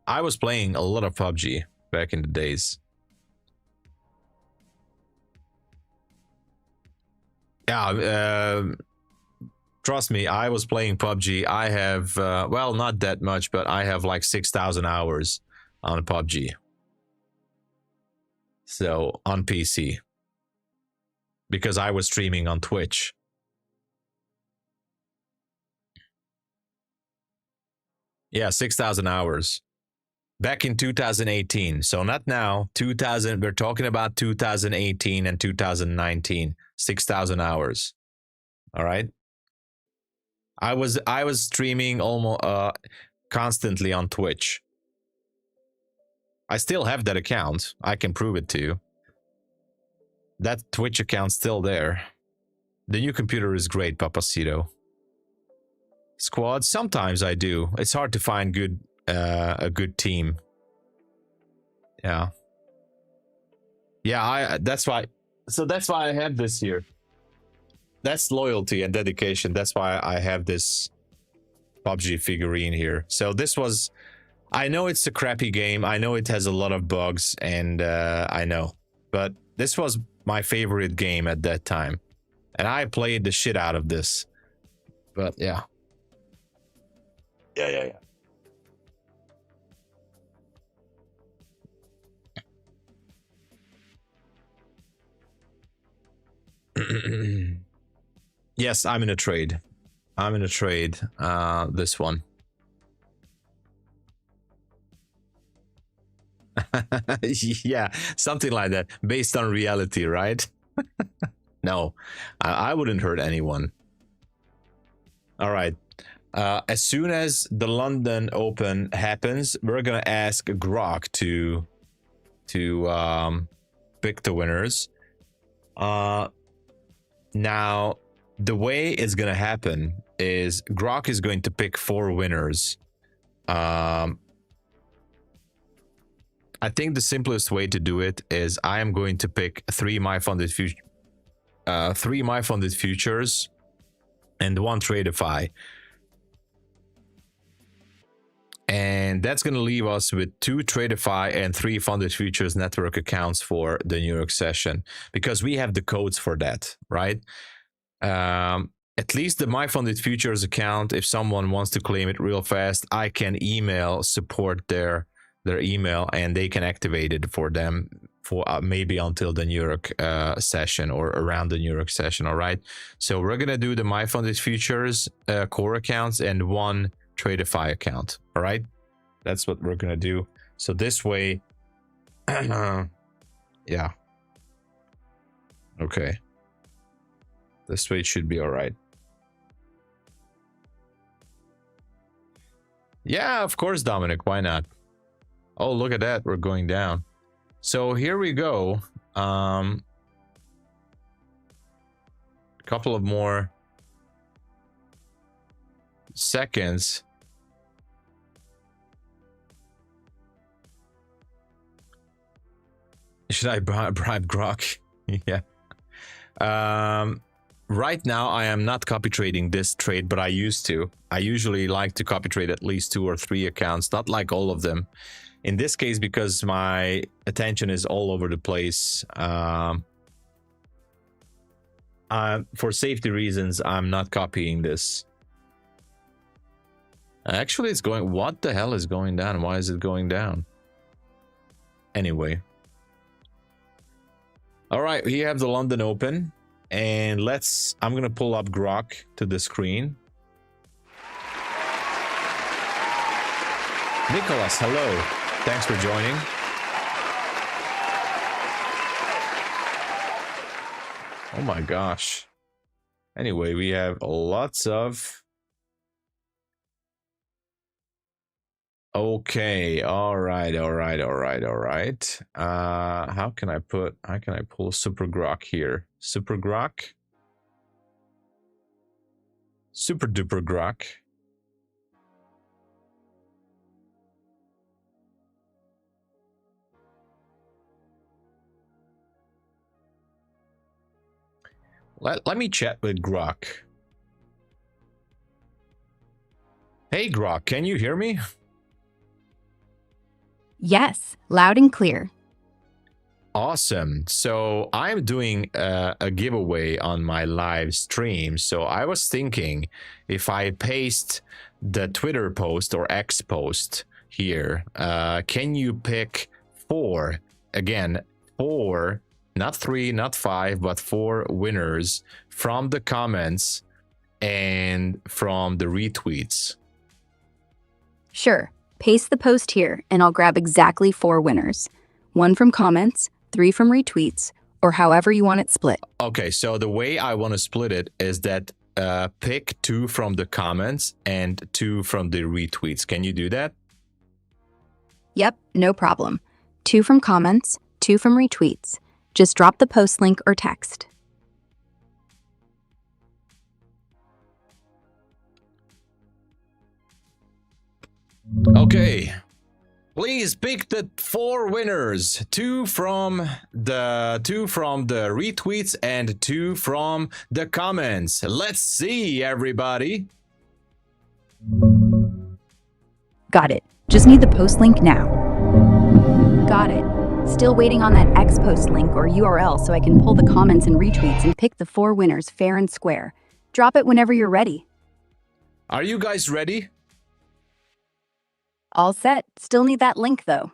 I was playing a lot of PUBG back in the days. Yeah, trust me, I was playing PUBG. I have, well, not that much, but I have like 6,000 hours on PUBG. So, on PC. Because I was streaming on Twitch. Yeah, 6,000 hours. Back in 2018. So not now, 2000, we're talking about 2018 and 2019. 6,000 hours. All right. I was streaming almost constantly on Twitch. I still have that account. I can prove it to you. That Twitch account's still there. The new computer is great, Papacito. Squad, sometimes I do. It's hard to find a good team. Yeah. Yeah, that's why. So that's why I have this here. That's loyalty and dedication. That's why I have this PUBG figurine here. So this was, I know it's a crappy game. I know it has a lot of bugs, and I know, but this was my favorite game at that time, and I played the shit out of this. But yeah. Yeah. Yes, I'm in a trade. I'm in a trade. This one. Yeah, something like that, based on reality, right? No, I wouldn't hurt anyone. All right. As soon as the London Open happens, we're gonna ask Grok to pick the winners. Now, the way it's gonna happen is Grok is going to pick 4 winners. I think the simplest way to do it is I am going to pick 3 MyFundedFutures and 1 TRADEIFY. And that's going to leave us with 2 TRADEIFY and 3 Funded Futures network accounts for the New York session, because we have the codes for that, right? At least the MyFundedFutures account, if someone wants to claim it real fast, I can email support their email, and they can activate it for them for maybe until the New York session or around the New York session. All right, so we're gonna do the MyFundedFutures core accounts and 1 TRADEIFY account. All right, that's what we're gonna do. So this way, yeah, okay, this way it should be all right. Yeah, of course, Dominic, why not? Oh, look at that, we're going down. So here we go. A couple of more seconds. Should I bribe Grok? Yeah. Right now I am not copy trading this trade, but I used to. I usually like to copy trade at least 2 or 3 accounts, not like all of them. In this case, because my attention is all over the place, for safety reasons, I'm not copying this. Actually, it's going... What the hell is going down? Why is it going down? Anyway. All right, we have the London Open. And let's... I'm going to pull up Grok to the screen. Nicholas, hello. Thanks for joining. Oh my gosh. Anyway, we have lots of... Okay, all right. How can I pull Super Grok here? Super Grok? Super Duper Grok. Let me chat with Grok. Hey Grok, can you hear me? Yes, loud and clear. Awesome. So I'm doing a giveaway on my live stream. So I was thinking if I paste the Twitter post or X post here, can you pick 4, again, 4, not 3, not 5, but 4 winners from the comments and from the retweets? Sure. Paste the post here, and I'll grab exactly 4 winners. 1 from comments, 3 from retweets, or however you want it split. Okay, so the way I want to split it is that pick 2 from the comments and 2 from the retweets. Can you do that? Yep, no problem. 2 from comments, 2 from retweets. Just drop the post link or text. Okay. Please pick the 4 winners. 2 from the retweets and 2 from the comments. Let's see, everybody. Got it. Just need the post link now. Got it. Still waiting on that X post link or URL so I can pull the comments and retweets and pick the 4 winners fair and square. Drop it whenever you're ready. Are you guys ready? All set. Still need that link though.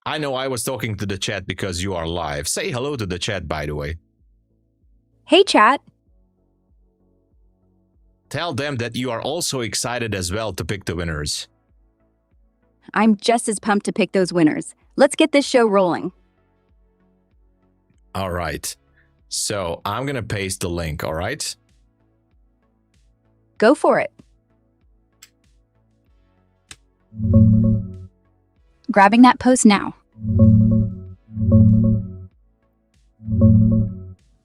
I know I was talking to the chat because you are live. Say hello to the chat, by the way. Hey chat. Tell them that you are also excited as well to pick the winners. I'm just as pumped to pick those winners. Let's get this show rolling. All right. So I'm going to paste the link, all right? Go for it. Grabbing that post now.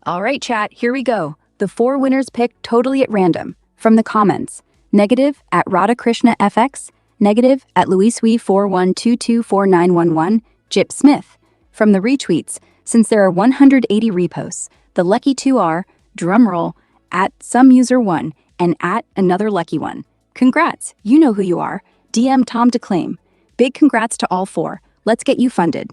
All right, chat, here we go. The 4 winners picked totally at random. From the comments, negative at RadhaKrishnaFX, negative at LuisWee41224911, Jip Smith. From the retweets, since there are 180 reposts, the lucky 2 are, drumroll, at SomeUser1 and at another lucky one. Congrats, you know who you are. DM Tom to claim. Big congrats to all 4. Let's get you funded.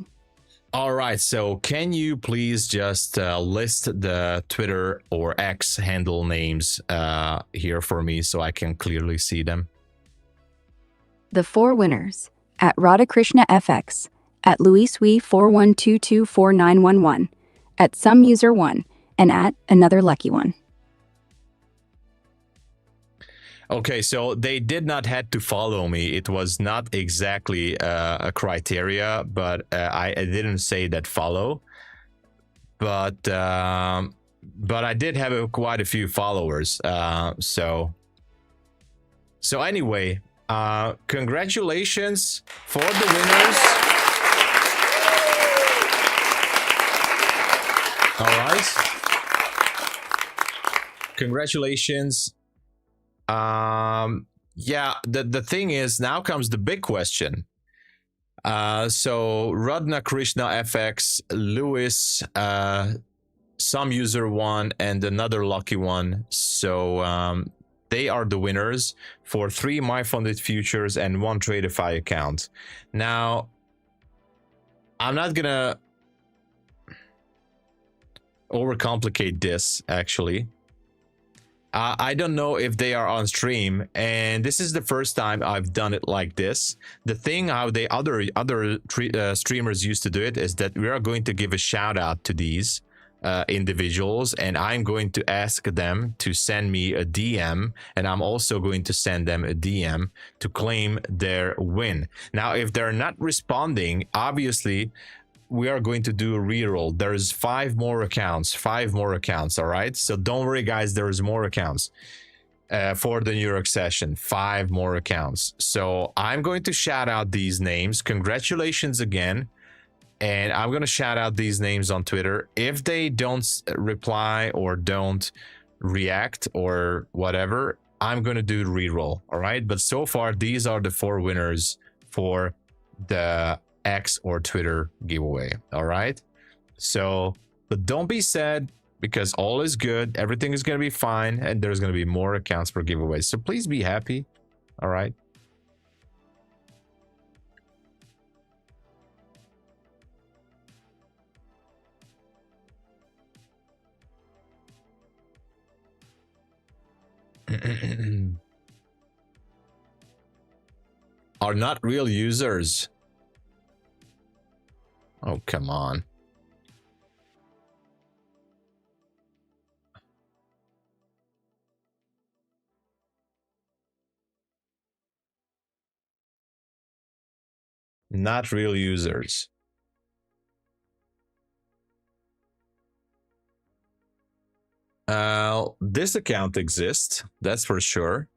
All right, so can you please just list the Twitter or X handle names here for me so I can clearly see them? The 4 winners, at RadhaKrishnaFX, at LuisWee41224911, at SomeUser1, and at another lucky one. Okay, so they did not had to follow me. It was not exactly a criteria, but I didn't say that follow. But I did have quite a few followers. So anyway, congratulations for the winners. All right, congratulations. Yeah, the thing is, now comes the big question. So Radha Krishna FX, Lewis, SomeUser1, and another lucky one. So they are the winners for 3 MyFundedFutures and 1 TRADEIFY account. Now, I'm not gonna overcomplicate this, actually. I don't know if they are on stream, and this is the first time I've done it like this. The thing how the other streamers used to do it is that we are going to give a shout out to these individuals, and I'm going to ask them to send me a DM, and I'm also going to send them a DM to claim their win. Now, if they're not responding, obviously we are going to do a reroll. There's 5 more accounts, all right? So don't worry, guys, there's more accounts for the New York session, 5 more accounts. So I'm going to shout out these names. Congratulations again. And I'm going to shout out these names on Twitter. If they don't reply or don't react or whatever, I'm going to do the reroll, all right? But so far, these are the 4 winners for the X or Twitter giveaway, all right? So, but don't be sad, because all is good, everything is going to be fine, and there's going to be more accounts for giveaways, so please be happy, all right? Are not real users. Oh, come on. Not real users. This account exists, that's for sure.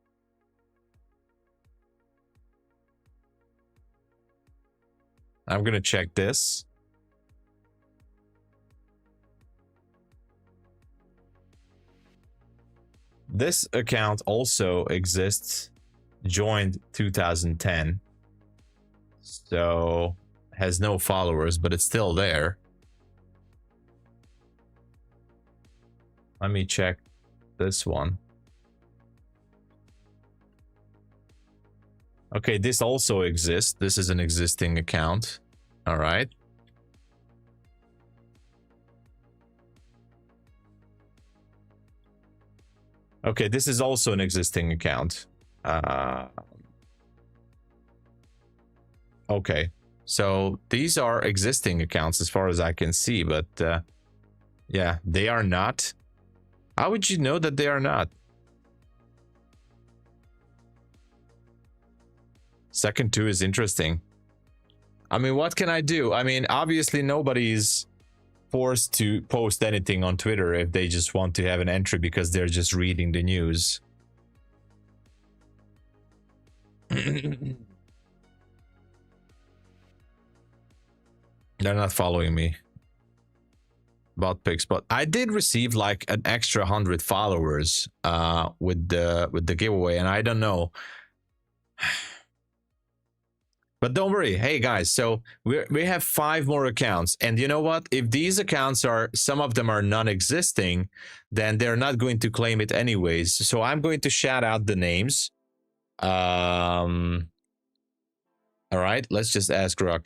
I'm gonna check this. This account also exists, joined 2010. So has no followers, but it's still there. Let me check this one. Okay, this also exists. This is an existing account. All right. Okay, this is also an existing account. Okay, so these are existing accounts as far as I can see, but yeah, they are not. How would you know that they are not? Second two is interesting. I mean, what can I do? I mean, obviously nobody's forced to post anything on Twitter if they just want to have an entry because they're just reading the news. They're not following me. Bot pics, but I did receive like an extra 100 followers with the giveaway, and I don't know. But don't worry, hey guys, so we have 5 more accounts, and you know what? If these accounts are, some of them are non-existing, then they're not going to claim it anyways. So I'm going to shout out the names. All right, let's just ask Rock.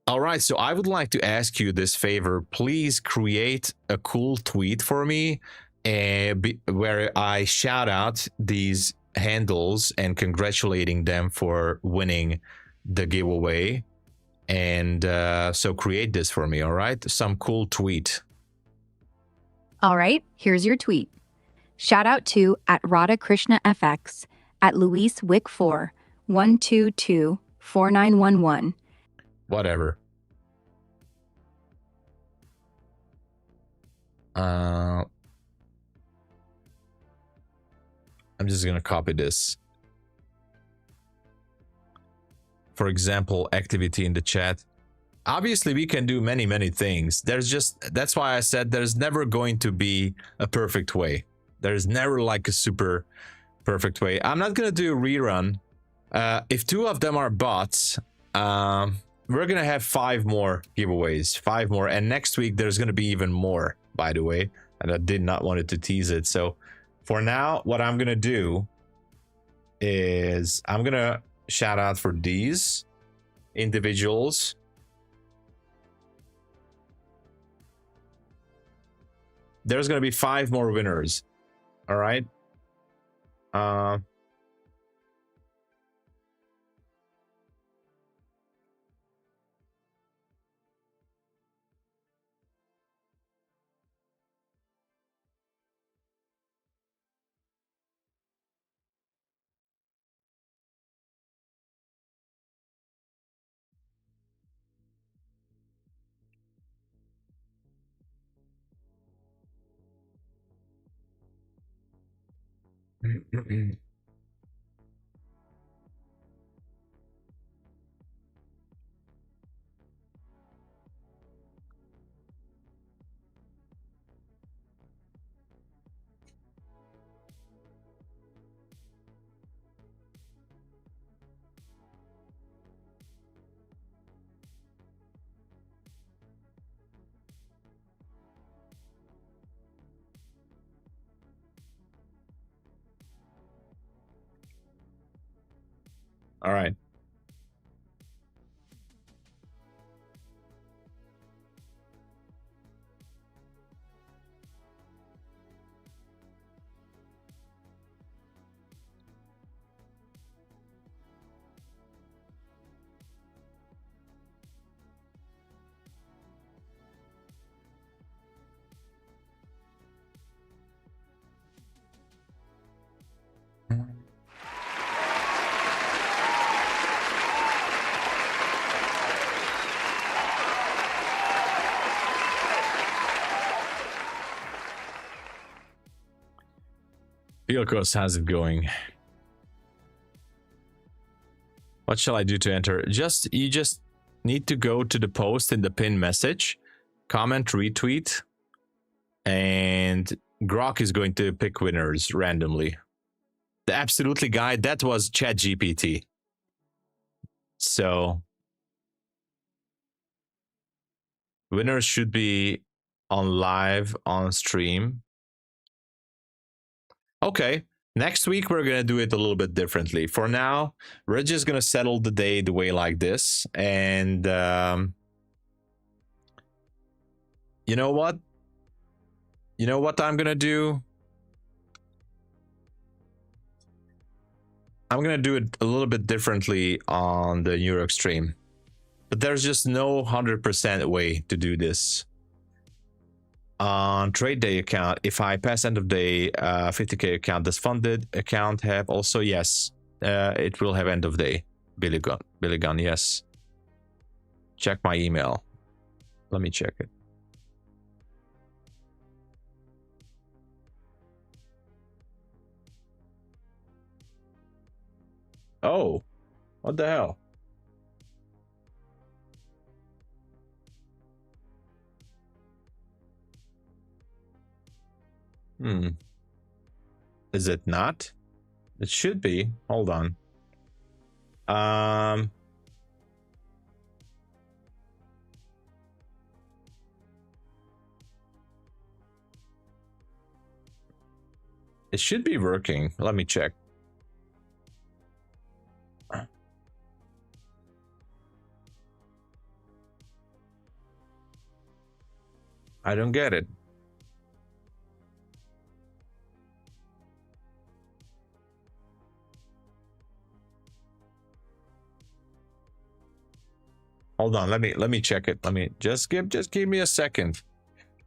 All right, so I would like to ask you this favor. Please create a cool tweet for me where I shout out these handles and congratulating them for winning the giveaway. And so create this for me, all right? Some cool tweet. All right, here's your tweet. Shout out to @RadhaKrishnaFX, @LuisWick4, 1224911. Whatever. I'm just gonna copy this. For example, activity in the chat. Obviously, we can do many things. That's why I said there's never going to be a perfect way. There's never like a super perfect way. I'm not gonna do a rerun. If 2 of them are bots, we're gonna have 5 more giveaways, 5 more, and next week there's gonna be even more, by the way, and I did not want to tease it. So for now, what I'm gonna do is I'm gonna shout out for these individuals. There's gonna be 5 more winners. All right. All right. Ilkos, how's it going? What shall I do to enter? You just need to go to the post in the pin message, comment, retweet, and Grok is going to pick winners randomly. The Absolutely guide, that was ChatGPT. So winners should be on live on stream. Okay, next week we're gonna do it a little bit differently. For now, we're just gonna settle the day the way like this, and you know what? You know what I'm gonna do? I'm gonna do it a little bit differently on the New York stream, but there's just no 100% way to do this. On trade day account, if I pass end of day, 50k account, does funded account have also? Yes, it will have end of day. Billy Gunn, yes. Check my email. Let me check it. Oh, what the hell? Is it not? It should be. Hold on. It should be working. Let me check. I don't get it. Hold on, let me check it. Let me just give me a second.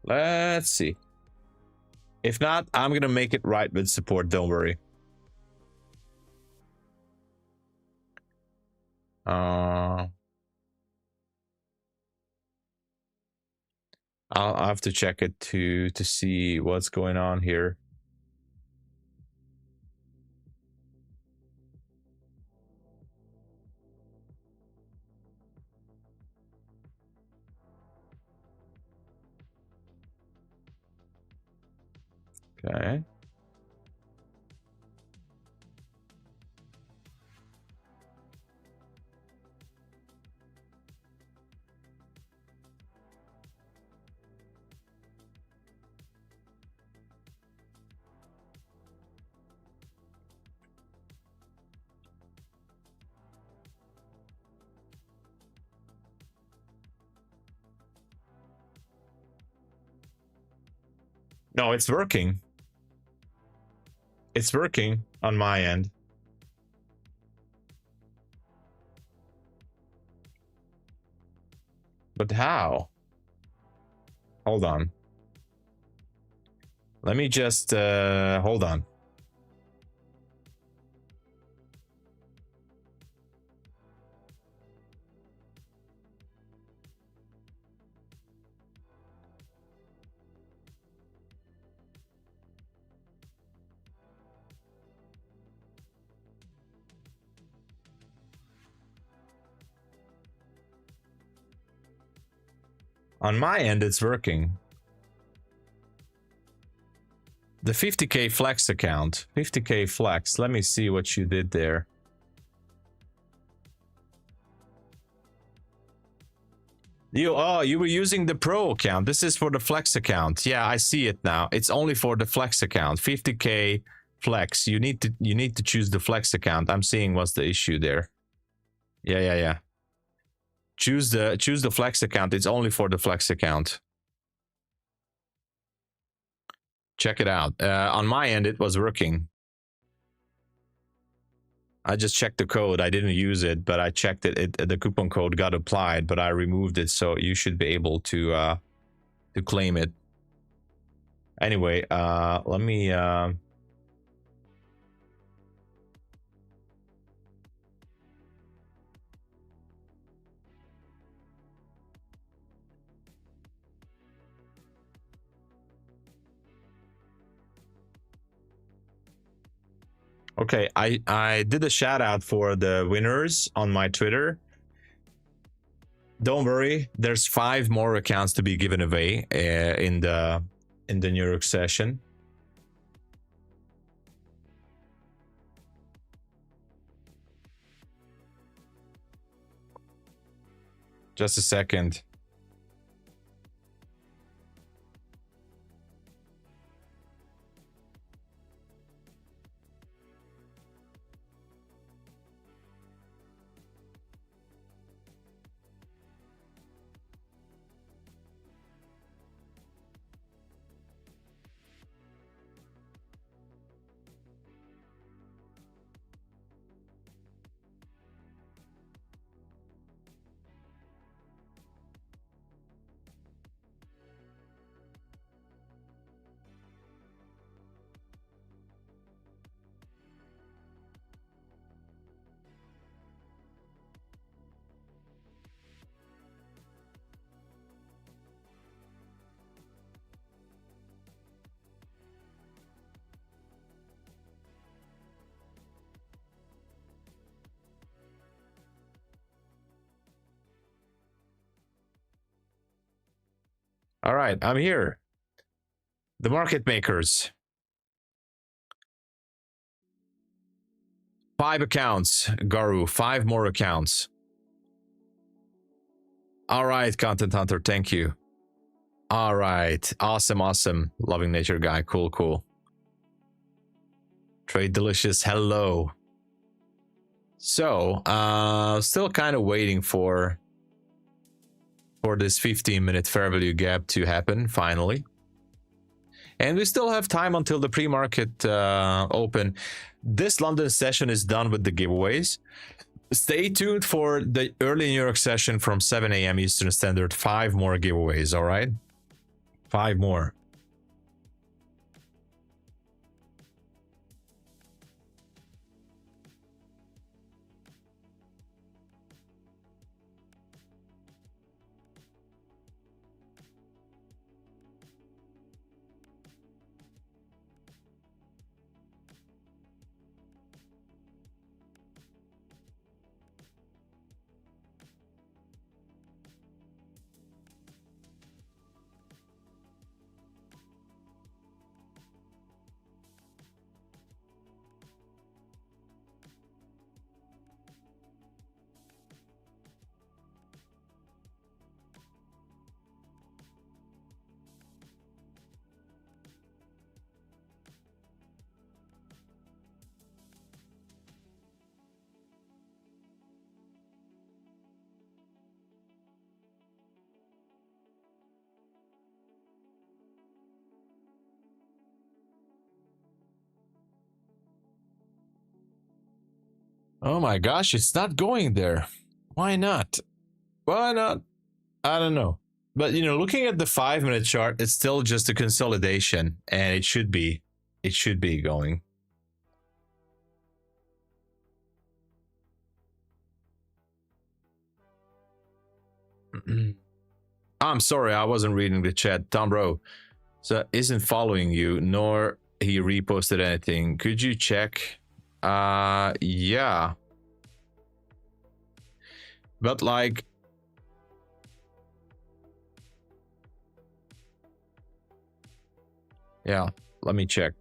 Let's see. If not, I'm gonna make it right with support, don't worry. I'll have to check it to see what's going on here. Okay. No, it's working. It's working on my end. But how? Hold on. Let me just hold on. On my end, it's working. The 50k flex account, 50k flex. Let me see what you did there. You were using the pro account. This is for the flex account. Yeah, I see it now. It's only for the flex account. 50k flex. You need to choose the flex account. I'm seeing what's the issue there. Yeah. Choose the flex account. It's only for the flex account. Check it out. On my end, it was working. I just checked the code. I didn't use it, but I checked it. The coupon code got applied, but I removed it, so you should be able to claim it. Anyway, let me. Okay, I did a shout out for the winners on my Twitter. Don't worry, there's 5 more accounts to be given away in the New York session. Just a second. All right, I'm here. The market makers. 5 accounts, Garu, 5 more accounts. All right, Content Hunter, thank you. All right, awesome, awesome. Loving nature guy, cool, cool. Trade Delicious, hello. So, still kind of waiting for this 15-minute fair value gap to happen, finally. And we still have time until the pre-market open. This London session is done with the giveaways. Stay tuned for the early New York session from 7 a.m. Eastern Standard. 5 more giveaways, all right? 5 more. Oh my gosh, it's not going there. Why not? Why not? I don't know. But, you know, looking at the 5-minute chart, it's still just a consolidation, and it should be going. I'm sorry, I wasn't reading the chat. Tom Bro, so isn't following you, nor he reposted anything. Could you check? Yeah. But like, yeah, let me check.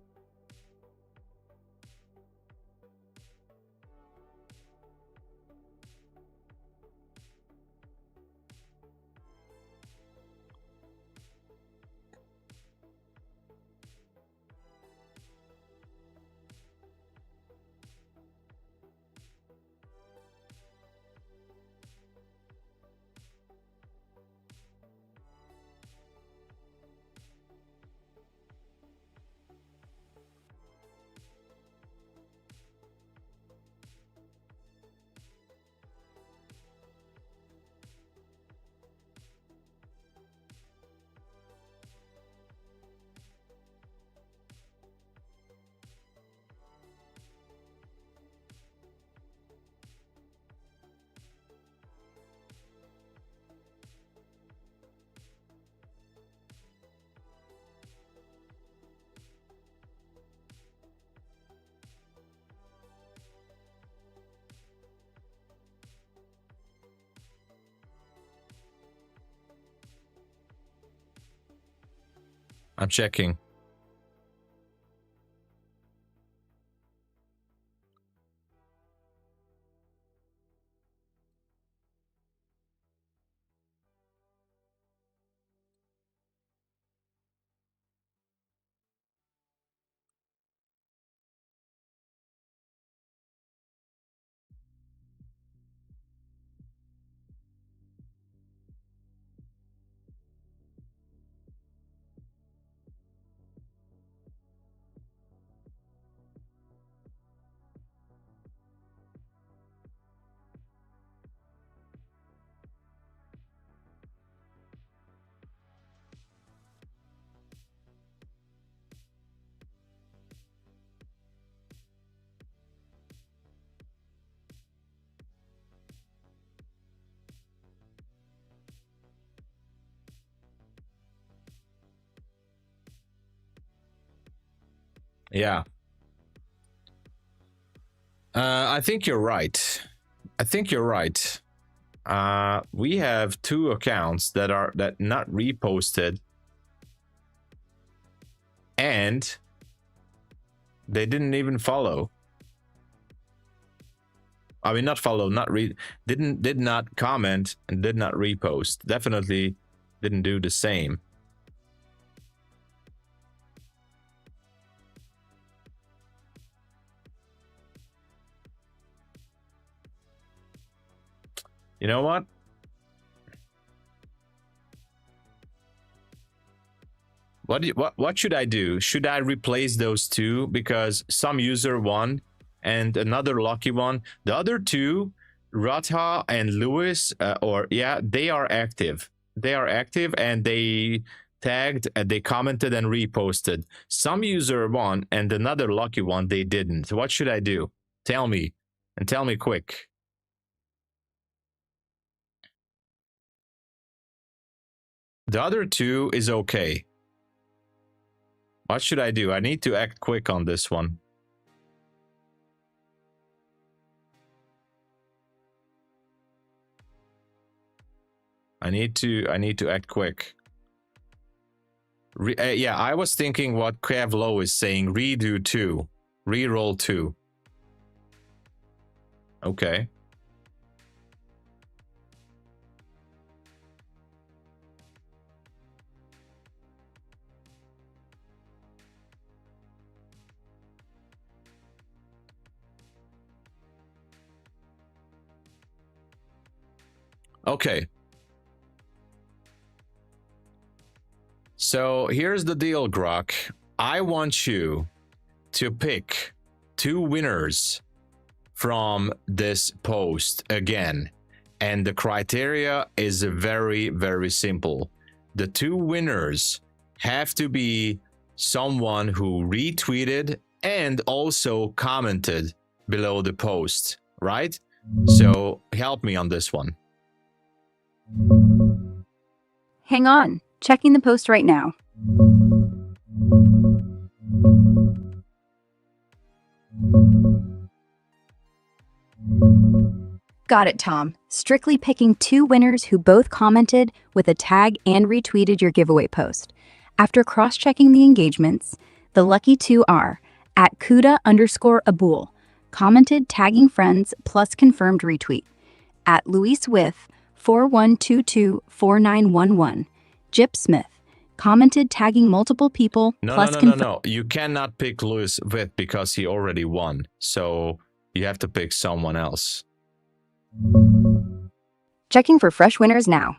I'm checking. Yeah. I think you're right. I think you're right. We have 2 accounts that are not reposted, and they didn't even follow. I mean, not follow, not read, did not comment and did not repost. Definitely didn't do the same. You know what? What should I do? Should I replace those 2 because some user won and another lucky one? The other 2, Ratha and Lewis, they are active. They are active and they tagged, they commented and reposted. Some user won and another lucky one they didn't. What should I do? Tell me, and tell me quick. The other 2 is okay. What should I do? I need to act quick on this one. I need to act quick. Yeah, I was thinking what Kevlo is saying. Redo 2. Reroll 2. Okay. Okay. So here's the deal, Grok. I want you to pick 2 winners from this post again. And the criteria is very, very simple. The 2 winners have to be someone who retweeted and also commented below the post, right? So help me on this one. Hang on, checking the post right now. Got it, Tom. Strictly picking 2 winners who both commented with a tag and retweeted your giveaway post. After cross-checking the engagements, the lucky 2 are at Kuda_Abul, commented tagging friends plus confirmed retweet. At Luis with 41224911, Jip Smith, commented tagging multiple people plus No. You cannot pick Luis with because he already won. So you have to pick someone else. Checking for fresh winners now.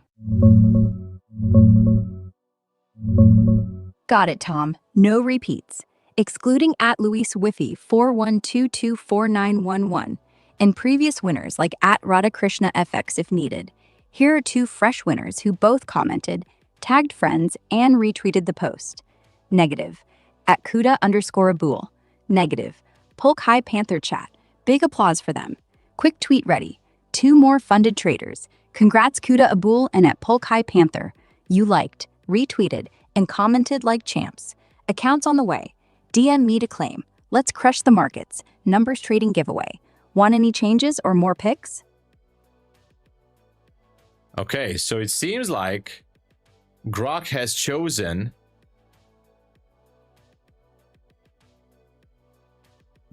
Got it, Tom. No repeats. Excluding at Luis Wiffy 41224911 and previous winners like at Radhakrishna FX if needed. Here are 2 fresh winners who both commented, tagged friends, and retweeted the post. Negative. At Kuda_Abul. Negative. Polk High Panther Chat. Big applause for them. Quick tweet ready. 2 more funded traders. Congrats Kuda_Abul and at Polk High Panther. You liked, retweeted, and commented like champs. Accounts on the way. DM me to claim. Let's crush the markets. Numbers trading giveaway. Want any changes or more picks? Okay, so it seems like Grok has chosen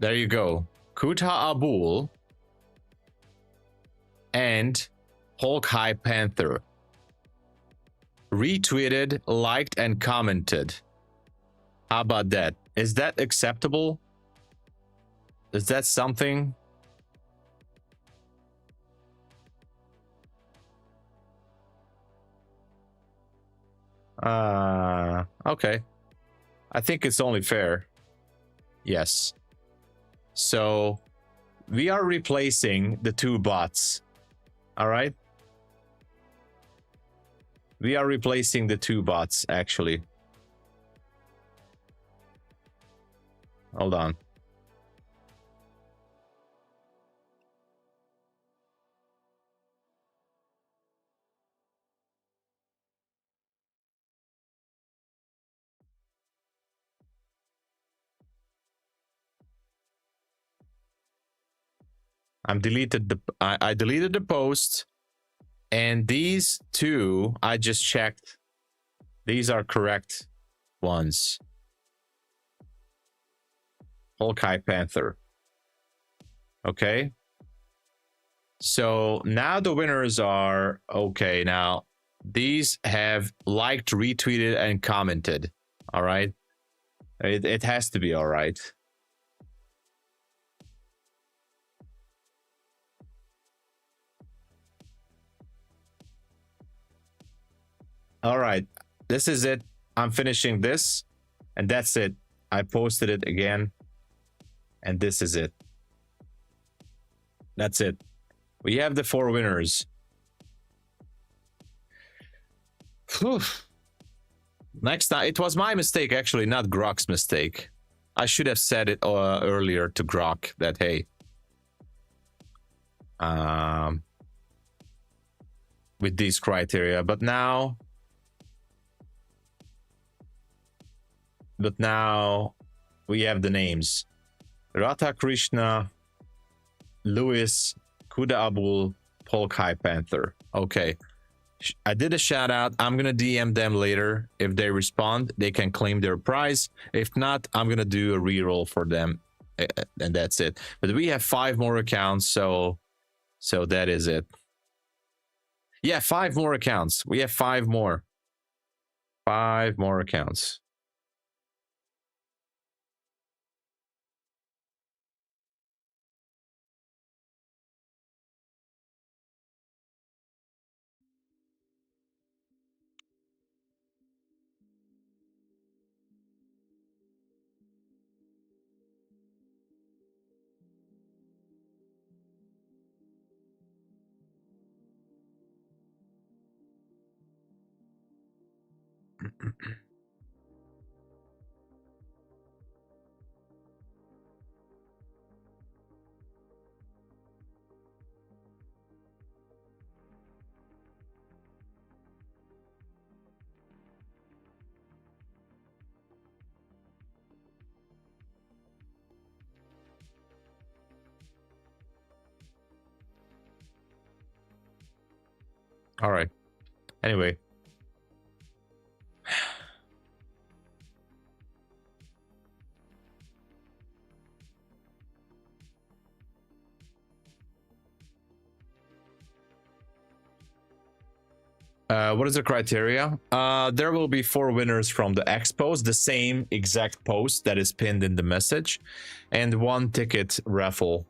There you go. Kuta Abul and Hulk High Panther retweeted, liked, and commented. How about that? Is that acceptable? Is that something? Okay. I think it's only fair. Yes. So we are replacing the two bots. All right. We are replacing the two bots, actually. Hold on. I deleted the post, and these two I just checked. These are correct ones. Hawkeye Panther. Okay. So now the winners are okay. Now these have liked, retweeted, and commented. All right. It has to be all right. All right, this is it. I'm finishing this, and that's it. I posted it again, and this is it. That's it. We have the 4 winners. Whew. Next time, it was my mistake, actually, not Grok's mistake. I should have said it earlier to Grok that, hey, with these criteria, but now we have the names: Radha Krishna, Louis, Kuda Abul, Polk High Panther. Okay, I did a shout out. I'm gonna DM them later. If they respond, they can claim their prize. If not, I'm gonna do a reroll for them, and that's it. But we have 5 more accounts, so that is it. Yeah, 5 more accounts. We have 5 more. 5 more accounts. All right. Anyway. What is the criteria? There will be 4 winners from the expos, the same exact post that is pinned in the message, and 1 ticket raffle.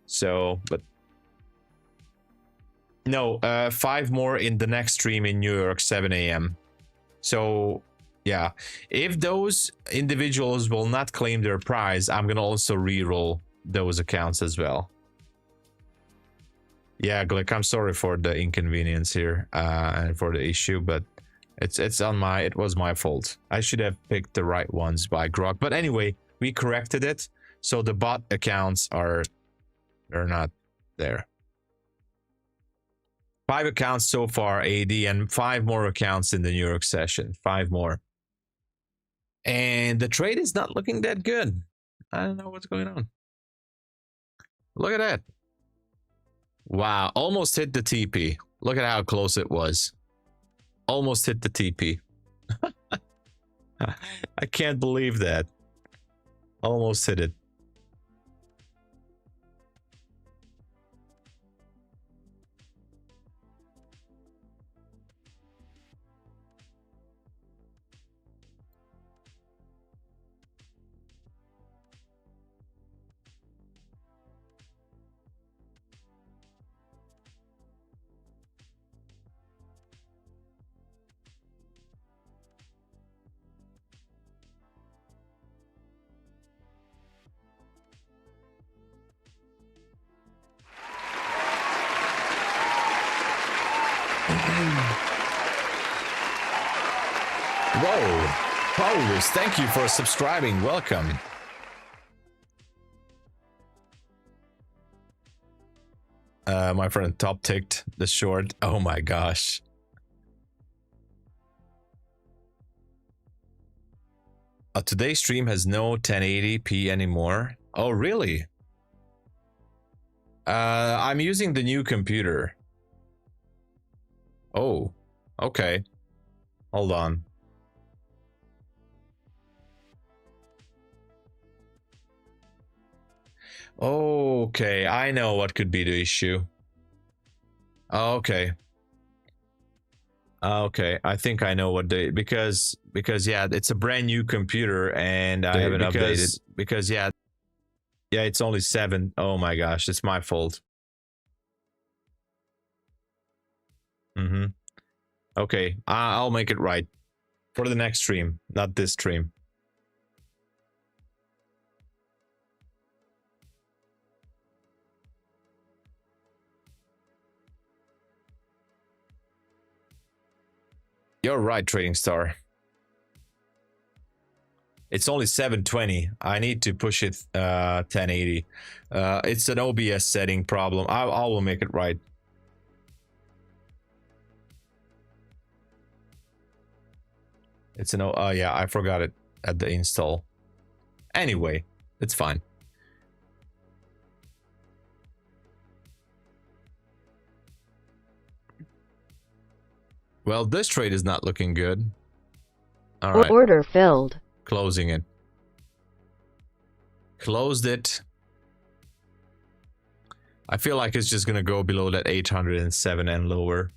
So, but no, 5 more in the next stream in New York, 7 a.m. So, yeah, if those individuals will not claim their prize, I'm gonna also re-roll those accounts as well. Yeah, Glick, I'm sorry for the inconvenience here and for the issue, but it was my fault. I should have picked the right ones by Grok. But anyway, we corrected it, so the bot accounts are not there. 5 accounts so far, AD, and 5 more accounts in the New York session. 5 more. And the trade is not looking that good. I don't know what's going on. Look at that. Wow, almost hit the TP. Look at how close it was. Almost hit the TP. I can't believe that. Almost hit it. Whoa, Paulus, thank you for subscribing. Welcome. My friend top ticked the short. Oh my gosh. Today's stream has no 1080p anymore. Oh, really? I'm using the new computer. Oh, okay. Hold on. Okay, I know what could be the issue. Okay. Okay, I think I know what they because yeah, it's a brand new computer and I haven't updated because yeah, it's only 7. Oh my gosh, it's my fault. Okay, I'll make it right for the next stream, not this stream. You're right, Trading Star. It's only 720. I need to push it 1080. It's an OBS setting problem. I will make it right. It's an oh yeah, I forgot it at the install. Anyway, it's fine. Well, this trade is not looking good. All right. Order filled. Closing it. Closed it. I feel like it's just gonna go below that 807 and lower.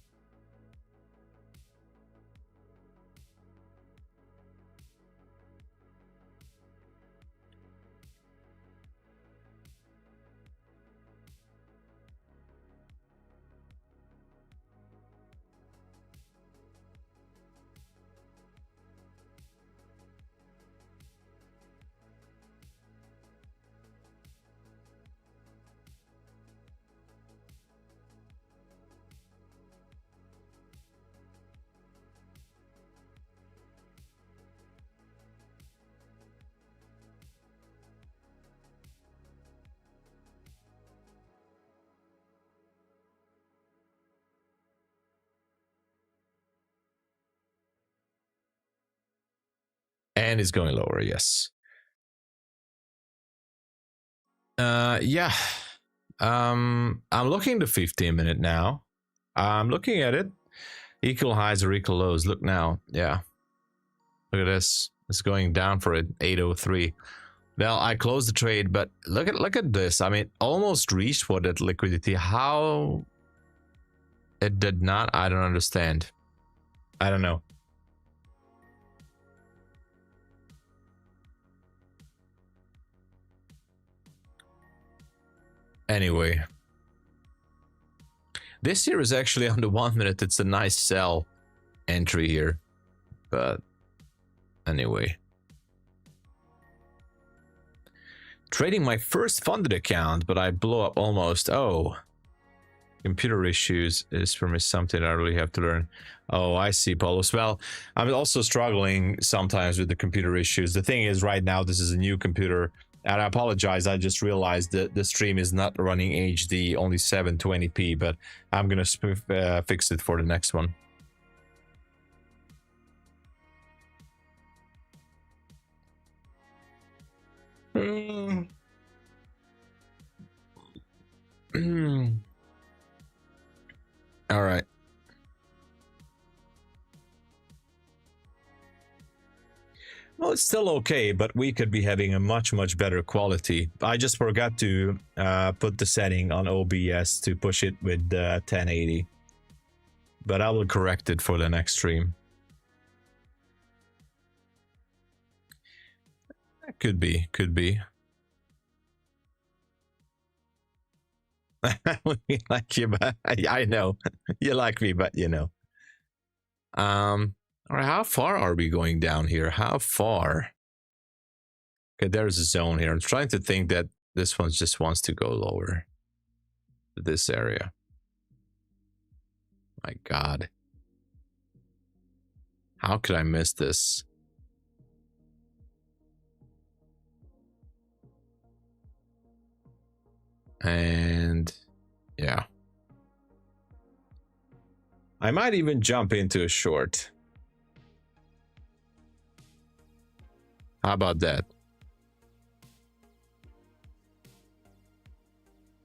And it's going lower, yes. Yeah. I'm looking the 15-minute now. I'm looking at it. Equal highs or equal lows. Look now. Yeah. Look at this. It's going down for it. 803. Well, I closed the trade, but look at this. I mean, almost reached for that liquidity. How it did not, I don't understand. I don't know. Anyway, this here is actually on the 1 minute. It's a nice sell entry here, but anyway, trading my first funded account, but I blow up almost. Oh, computer issues is for me something I really have to learn. Oh, I see, Paulos. Well, I'm also struggling sometimes with the computer issues. The thing is, right now this is a new computer. And I apologize, I just realized that the stream is not running HD, only 720p, but I'm gonna fix it for the next one. All right. Well, it's still okay, but we could be having a much better quality. I just forgot to put the setting on OBS to push it with 1080. But I will correct it for the next stream. Could be. We like you, but I know. You like me, but you know. All right, how far are we going down here? How far? Okay, there's a zone here. I'm trying to think that this one just wants to go lower to this area. My God. How could I miss this? And yeah. I might even jump into a short. How about that?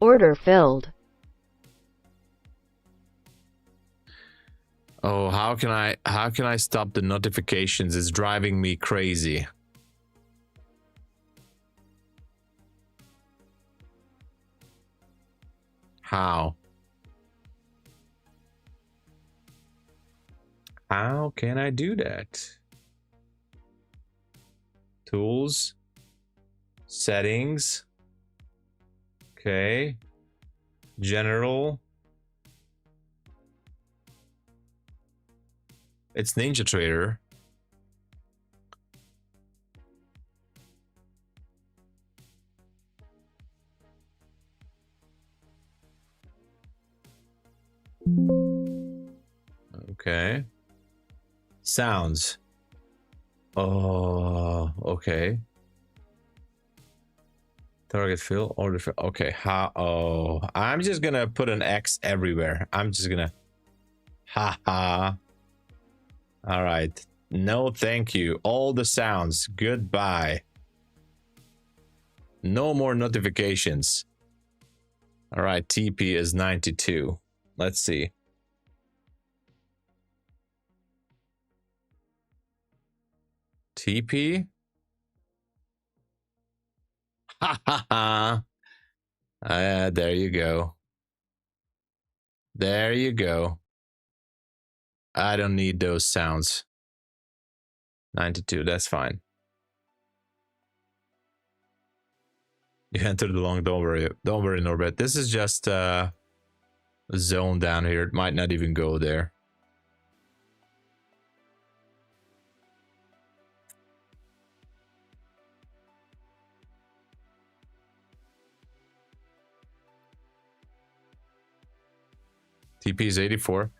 Order filled. Oh, how can I stop the notifications? It's driving me crazy. How? How can I do that? Tools, settings. Okay. General. It's Ninja Trader. Okay. Sounds. Oh, okay. Target fill, order fill. Okay, how? Oh, I'm just gonna put an X everywhere. I'm just gonna. Haha. All right. No, thank you. All the sounds. Goodbye. No more notifications. All right. TP is 92. Let's see. TP. Ha ha ha. There you go. There you go. I don't need those sounds. 92, that's fine. You entered the long, don't worry, Norbert. This is just a zone down here. It might not even go there. TP is 84.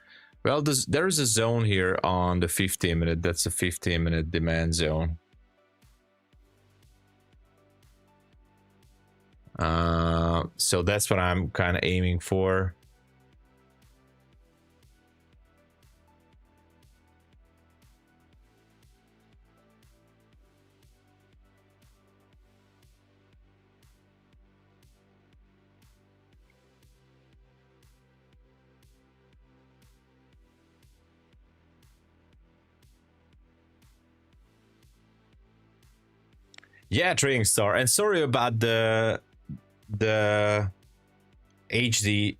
Well, there's a zone here on the 15-minute. That's a 15-minute demand zone. So that's what I'm kind of aiming for. Yeah, Trading Star. And sorry about the HD,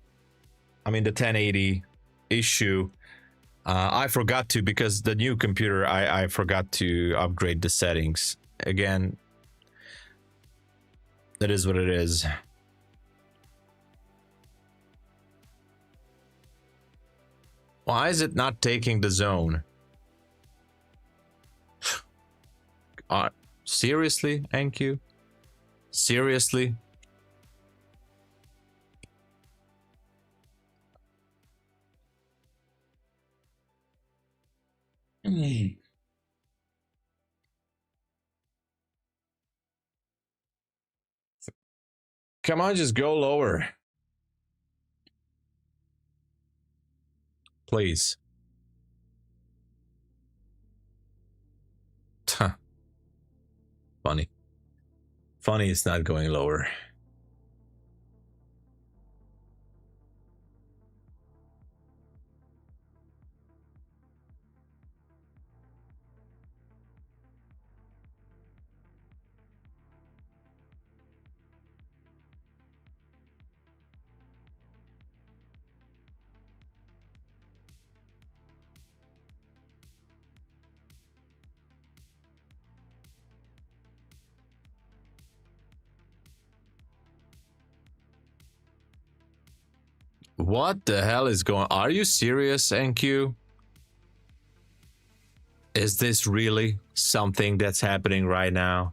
I mean the 1080 issue. I forgot to, because the new computer, I forgot to upgrade the settings. Again, that is what it is. Why is it not taking the zone? Seriously, NQ? Seriously? Come on, just go lower. Please. Funny. Funny it's not going lower. What the hell is going on? Are you serious, NQ? Is this really something that's happening right now?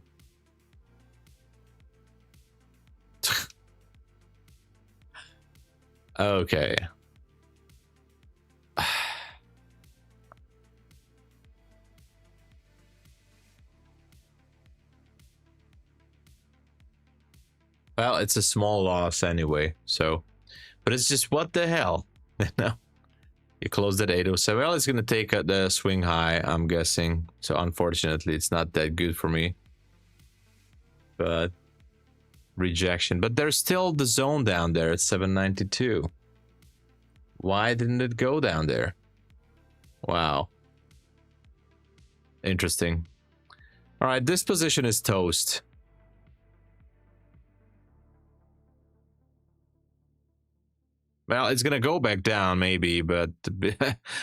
Okay. Well, it's a small loss anyway, so, but it's just what the hell. No, you closed at 807. Well, it's gonna take the swing high, I'm guessing, so unfortunately it's not that good for me, but rejection. But there's still the zone down there at 792. Why didn't it go down there? Wow, interesting. All right, this position is toast. Well, it's gonna go back down maybe, but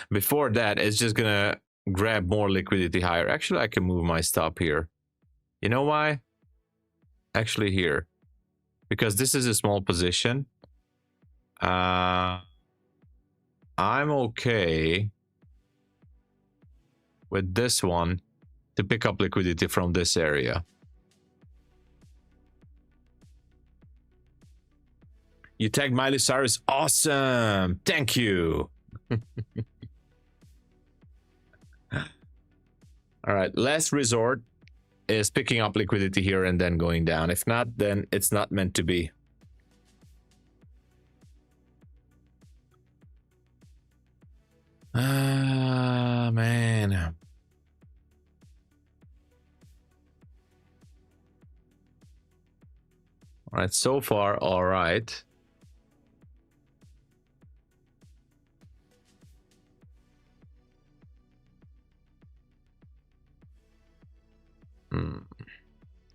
before that, it's just gonna grab more liquidity higher. Actually, I can move my stop here. You know why? Actually here, because this is a small position. I'm okay with this one to pick up liquidity from this area. You tagged Miley Cyrus. Awesome. Thank you. All right. Last resort is picking up liquidity here and then going down. If not, then it's not meant to be. Ah, man. All right. So far, all right.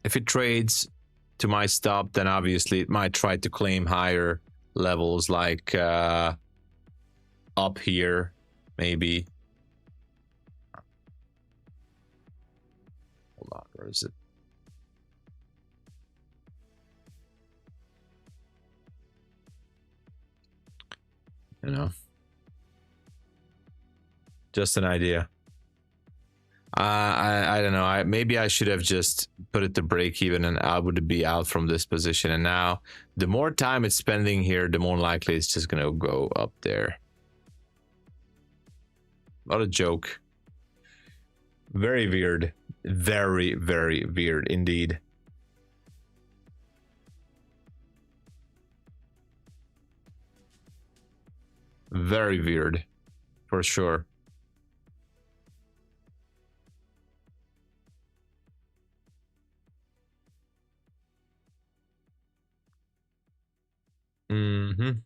If it trades to my stop, then obviously it might try to claim higher levels, like up here, maybe. Hold on, where is it? You know, just an idea. I don't know. Maybe I should have just put it to break even and I would be out from this position. And now the more time it's spending here, the more likely it's just gonna go up there. What a joke. Very weird. Very, very weird indeed. Very weird, for sure. Mm-hmm.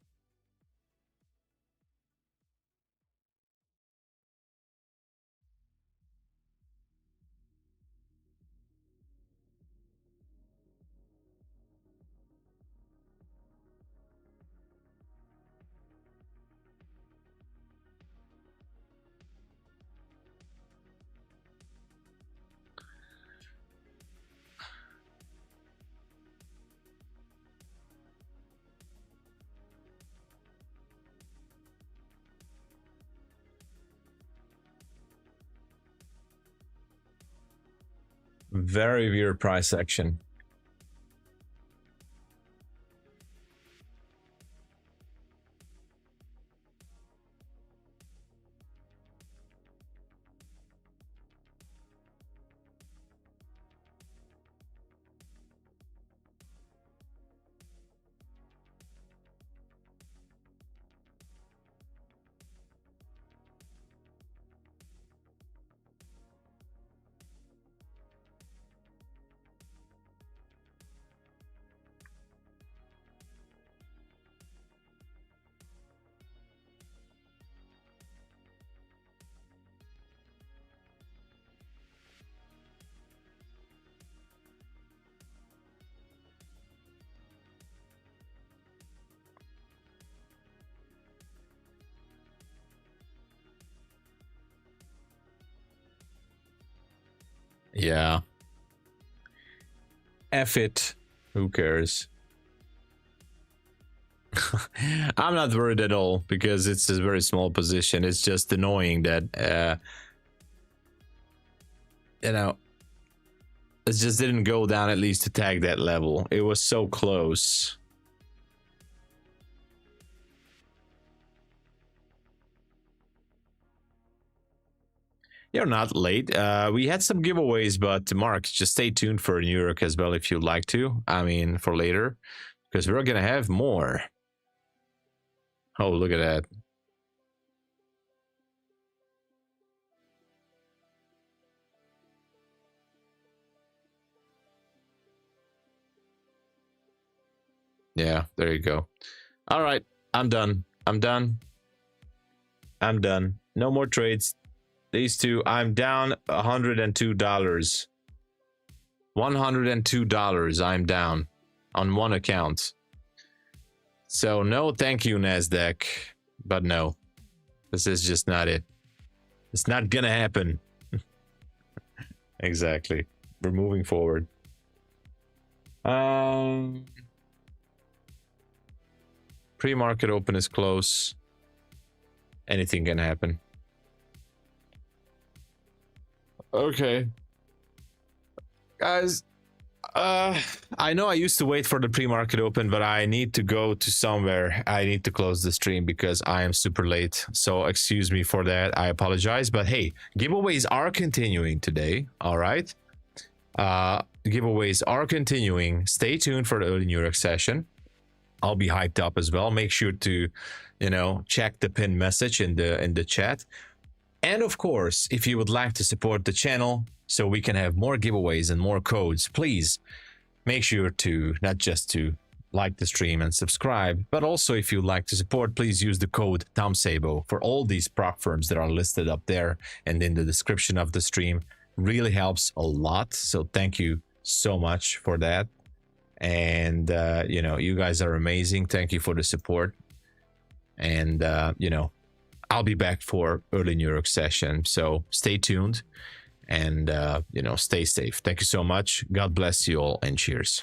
Very weird price action. Yeah. F it. Who cares? I'm not worried at all because it's a very small position. It's just annoying that you know, it just didn't go down at least to tag that level. It was so close. You're not late. We had some giveaways, but Mark, just stay tuned for New York as well if you'd like to. I mean, for later, because we're gonna have more. Oh, look at that. Yeah, there you go. All right, I'm done. I'm done. I'm done. No more trades. These two, I'm down $102. $102 I'm down on one account. So no, thank you, NASDAQ. But no, this is just not it. It's not gonna happen. Exactly. We're moving forward. Pre-market open is close. Anything can happen. Okay, guys, I know I used to wait for the pre-market open, but I need to go to somewhere. I need to close the stream because I am super late, so excuse me for that. I apologize, but hey, giveaways are continuing today. All right, giveaways are continuing. Stay tuned for the early New York session. I'll be hyped up as well. Make sure to, you know, check the pinned message in the chat. And of course, if you would like to support the channel so we can have more giveaways and more codes, please make sure to not just to like the stream and subscribe, but also if you'd like to support, please use the code TOMSABO for all these prop firms that are listed up there and in the description of the stream. Really helps a lot. So thank you so much for that. And you know, you guys are amazing. Thank you for the support. And you know, I'll be back for early New York session, so stay tuned and you know, stay safe. Thank you so much. God bless you all, and cheers.